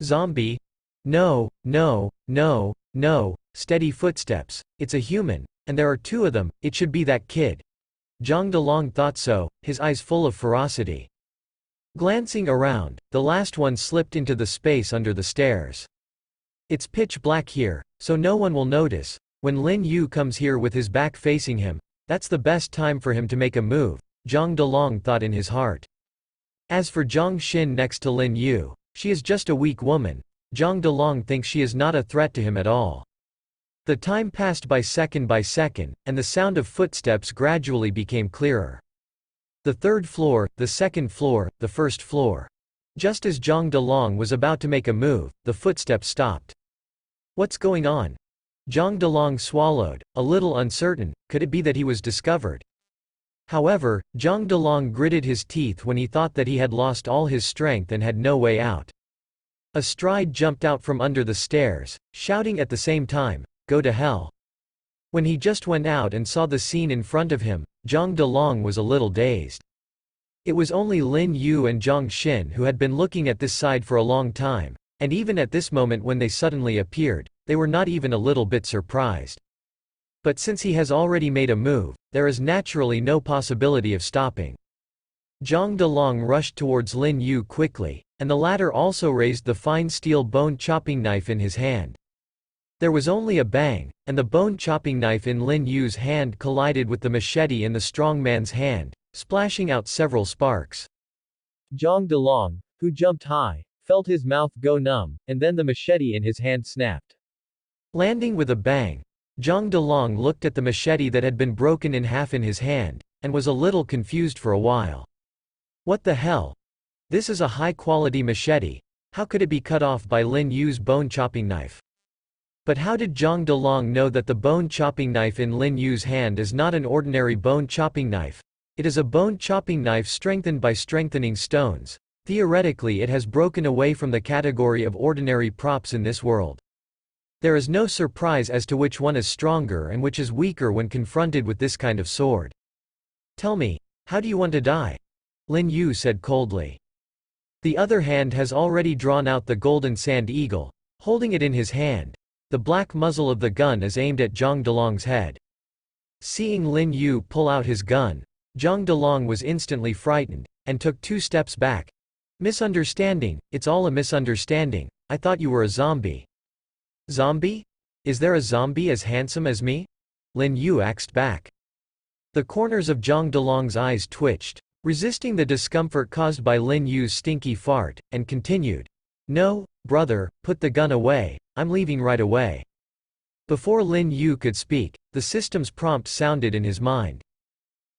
Zombie? No, no, no, no, steady footsteps, it's a human, and there are two of them, it should be that kid. Zhang Delong thought so, his eyes full of ferocity. Glancing around, the last one slipped into the space under the stairs. It's pitch black here, so no one will notice. When Lin Yu comes here with his back facing him, that's the best time for him to make a move, Zhang Delong thought in his heart. As for Zhang Xin next to Lin Yu, she is just a weak woman. Zhang Delong thinks she is not a threat to him at all. The time passed by second, and the sound of footsteps gradually became clearer. The third floor, the second floor, the first floor. Just as Zhang Delong was about to make a move, the footsteps stopped. What's going on? Zhang Delong swallowed, a little uncertain. Could it be that he was discovered? However, Zhang Delong gritted his teeth when he thought that he had lost all his strength and had no way out. A stride jumped out from under the stairs, shouting at the same time, "Go to hell." When he just went out and saw the scene in front of him, Zhang Delong was a little dazed. It was only Lin Yu and Zhang Xin who had been looking at this side for a long time, and even at this moment when they suddenly appeared, they were not even a little bit surprised. But since he has already made a move, there is naturally no possibility of stopping. Zhang Delong rushed towards Lin Yu quickly, and the latter also raised the fine steel bone-chopping knife in his hand. There was only a bang, and the bone-chopping knife in Lin Yu's hand collided with the machete in the strong man's hand, splashing out several sparks. Zhang Delong, who jumped high, felt his mouth go numb, and then the machete in his hand snapped. Landing with a bang, Zhang Delong looked at the machete that had been broken in half in his hand, and was a little confused for a while. What the hell? This is a high-quality machete. How could it be cut off by Lin Yu's bone-chopping knife? But how did Zhang Delong know that the bone-chopping knife in Lin Yu's hand is not an ordinary bone-chopping knife? It is a bone-chopping knife strengthened by strengthening stones. Theoretically, it has broken away from the category of ordinary props in this world. There is no surprise as to which one is stronger and which is weaker when confronted with this kind of sword. Tell me, how do you want to die? Lin Yu said coldly. The other hand has already drawn out the golden sand eagle, holding it in his hand. The black muzzle of the gun is aimed at Zhang Delong's head. Seeing Lin Yu pull out his gun, Zhang Delong was instantly frightened, and took 2 steps back. Misunderstanding, it's all a misunderstanding, I thought you were a zombie. Zombie? Is there a zombie as handsome as me? Lin Yu asked back. The corners of Zhang Delong's eyes twitched, resisting the discomfort caused by Lin Yu's stinky fart, and continued. No, brother, put the gun away, I'm leaving right away. Before Lin Yu could speak, the system's prompt sounded in his mind.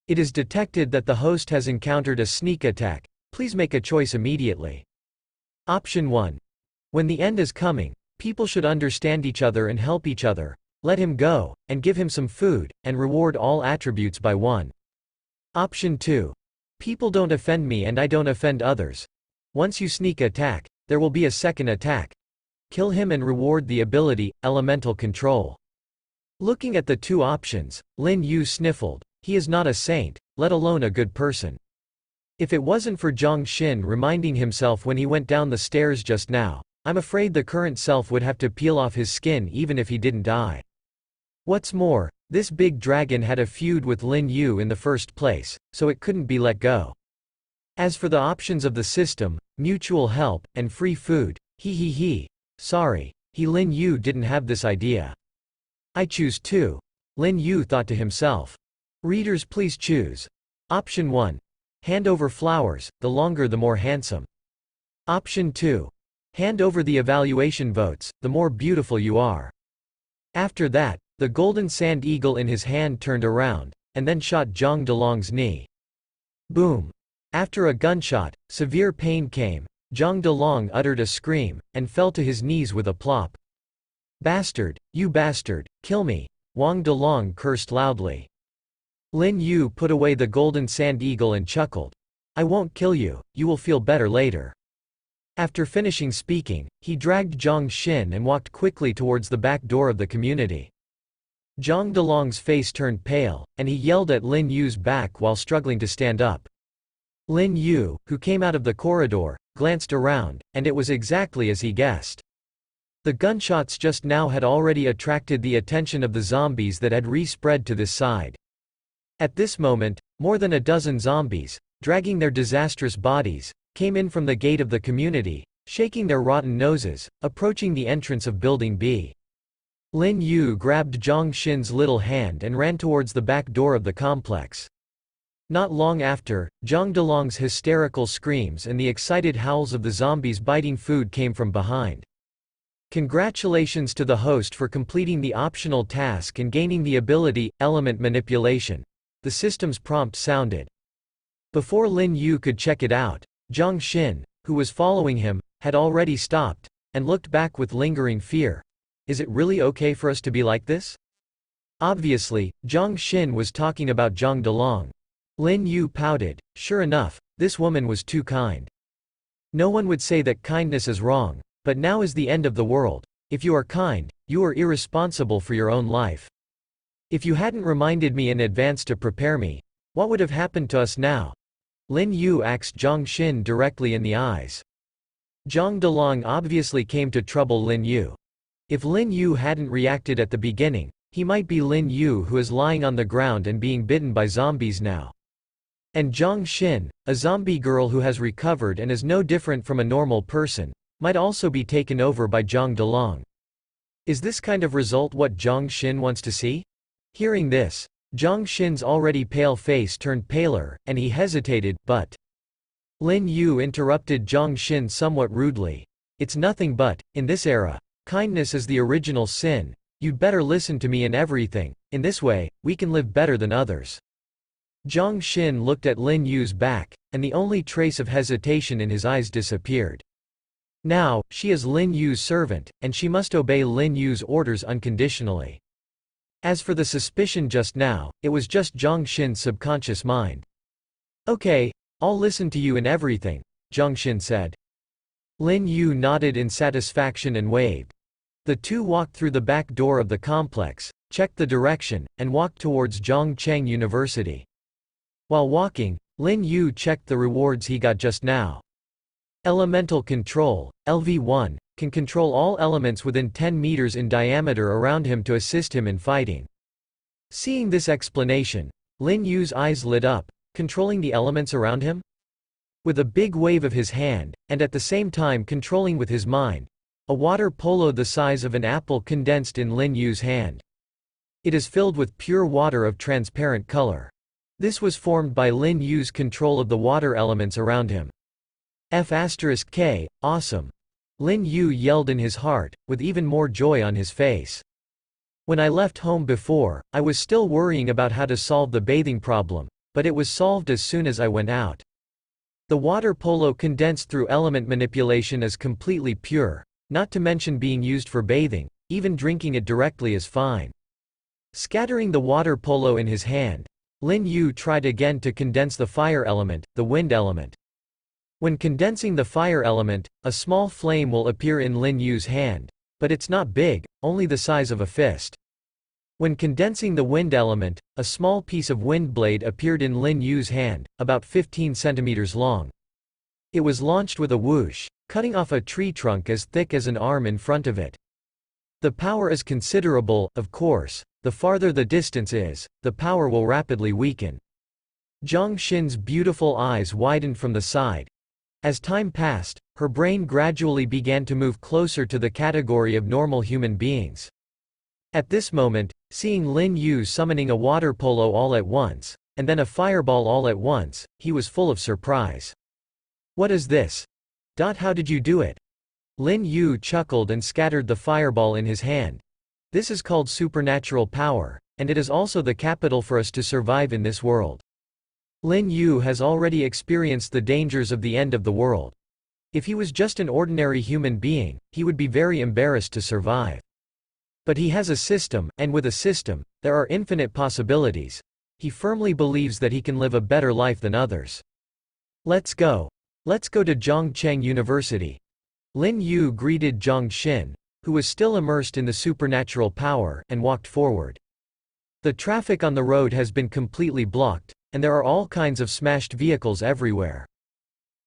It is detected that the host has encountered a sneak attack, please make a choice immediately. Option 1. When the end is coming, people should understand each other and help each other. Let him go, and give him some food, and reward all attributes by 1. Option 2. People don't offend me and I don't offend others. Once you sneak attack, there will be a second attack. Kill him and reward the ability, elemental control. Looking at the 2 options, Lin Yu sniffled. He is not a saint, let alone a good person. If it wasn't for Zhang Xin reminding himself when he went down the stairs just now, I'm afraid the current self would have to peel off his skin even if he didn't die. What's more, this big dragon had a feud with Lin Yu in the first place, so it couldn't be let go. As for the options of the system, mutual help, and free food, sorry, Lin Yu didn't have this idea. I choose 2. Lin Yu thought to himself. Readers, please choose. Option 1. Hand over flowers, the longer the more handsome. Option 2. Hand over the evaluation votes, the more beautiful you are. After that, the golden sand eagle in his hand turned around, and then shot Zhang Delong's knee. Boom! After a gunshot, severe pain came, Zhang Delong uttered a scream, and fell to his knees with a plop. Bastard, you bastard, kill me, Wang Delong cursed loudly. Lin Yu put away the golden sand eagle and chuckled. I won't kill you, you will feel better later. After finishing speaking, he dragged Zhang Xin and walked quickly towards the back door of the community. Zhang Delong's face turned pale, and he yelled at Lin Yu's back while struggling to stand up. Lin Yu, who came out of the corridor, glanced around, and it was exactly as he guessed. The gunshots just now had already attracted the attention of the zombies that had re-spread to this side. At this moment, more than a dozen zombies, dragging their disastrous bodies, came in from the gate of the community, shaking their rotten noses, approaching the entrance of Building B. Lin Yu grabbed Zhang Xin's little hand and ran towards the back door of the complex. Not long after, Zhang Delong's hysterical screams and the excited howls of the zombies biting food came from behind. Congratulations to the host for completing the optional task and gaining the ability, Element Manipulation. The system's prompt sounded. Before Lin Yu could check it out, Zhang Xin, who was following him, had already stopped, and looked back with lingering fear. Is it really okay for us to be like this? Obviously, Zhang Xin was talking about Zhang Delong. Lin Yu pouted. Sure enough, this woman was too kind. No one would say that kindness is wrong, but now is the end of the world. If you are kind, you are irresponsible for your own life. If you hadn't reminded me in advance to prepare me, what would have happened to us now? Lin Yu asked Zhang Xin directly in the eyes. Zhang Delong obviously came to trouble Lin Yu. If Lin Yu hadn't reacted at the beginning, he might be Lin Yu who is lying on the ground and being bitten by zombies now. And Zhang Xin, a zombie girl who has recovered and is no different from a normal person, might also be taken over by Zhang Delong. Is this kind of result what Zhang Xin wants to see? Hearing this, Zhang Xin's already pale face turned paler, and he hesitated, but Lin Yu interrupted Zhang Xin somewhat rudely. It's nothing but, in this era, kindness is the original sin. You'd better listen to me in everything. In this way, we can live better than others. Zhang Xin looked at Lin Yu's back, and the only trace of hesitation in his eyes disappeared. Now, she is Lin Yu's servant, and she must obey Lin Yu's orders unconditionally. As for the suspicion just now, it was just Zhang Xin's subconscious mind. Okay, I'll listen to you in everything, Zhang Xin said. Lin Yu nodded in satisfaction and waved. The two walked through the back door of the complex, checked the direction, and walked towards Zhongcheng University. While walking, Lin Yu checked the rewards he got just now. Elemental Control, LV1, can control all elements within 10 meters in diameter around him to assist him in fighting. Seeing this explanation, Lin Yu's eyes lit up. Controlling the elements around him? With a big wave of his hand, and at the same time controlling with his mind, a water polo the size of an apple condensed in Lin Yu's hand. It is filled with pure water of transparent color. This was formed by Lin Yu's control of the water elements around him. F*K, awesome. Lin Yu yelled in his heart, with even more joy on his face. When I left home before, I was still worrying about how to solve the bathing problem, but it was solved as soon as I went out. The water polo condensed through element manipulation is completely pure, not to mention being used for bathing, even drinking it directly is fine. Scattering the water polo in his hand, Lin Yu tried again to condense the fire element, the wind element. When condensing the fire element, a small flame will appear in Lin Yu's hand, but it's not big, only the size of a fist. When condensing the wind element, a small piece of wind blade appeared in Lin Yu's hand, about 15 centimeters long. It was launched with a whoosh, cutting off a tree trunk as thick as an arm in front of it. The power is considerable, of course. The farther the distance is, the power will rapidly weaken. Zhang Xin's beautiful eyes widened from the side. As time passed, her brain gradually began to move closer to the category of normal human beings. At this moment, seeing Lin Yu summoning a water polo all at once, and then a fireball all at once, he was full of surprise. What is this? How did you do it? Lin Yu chuckled and scattered the fireball in his hand. This is called supernatural power, and it is also the capital for us to survive in this world. Lin Yu has already experienced the dangers of the end of the world. If he was just an ordinary human being, he would be very embarrassed to survive. But he has a system, and with a system, there are infinite possibilities. He firmly believes that he can live a better life than others. Let's go. Let's go to Zhongcheng University. Lin Yu greeted Zhang Xin, who was still immersed in the supernatural power, and walked forward. The traffic on the road has been completely blocked, and there are all kinds of smashed vehicles everywhere.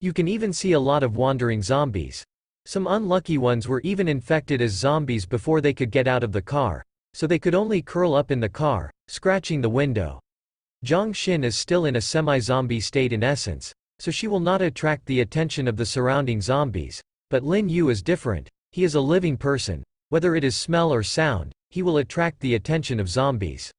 You can even see a lot of wandering zombies. Some unlucky ones were even infected as zombies before they could get out of the car, so they could only curl up in the car, scratching the window. Zhang Xin is still in a semi-zombie state in essence, so she will not attract the attention of the surrounding zombies, but Lin Yu is different. He is a living person. Whether it is smell or sound, he will attract the attention of zombies.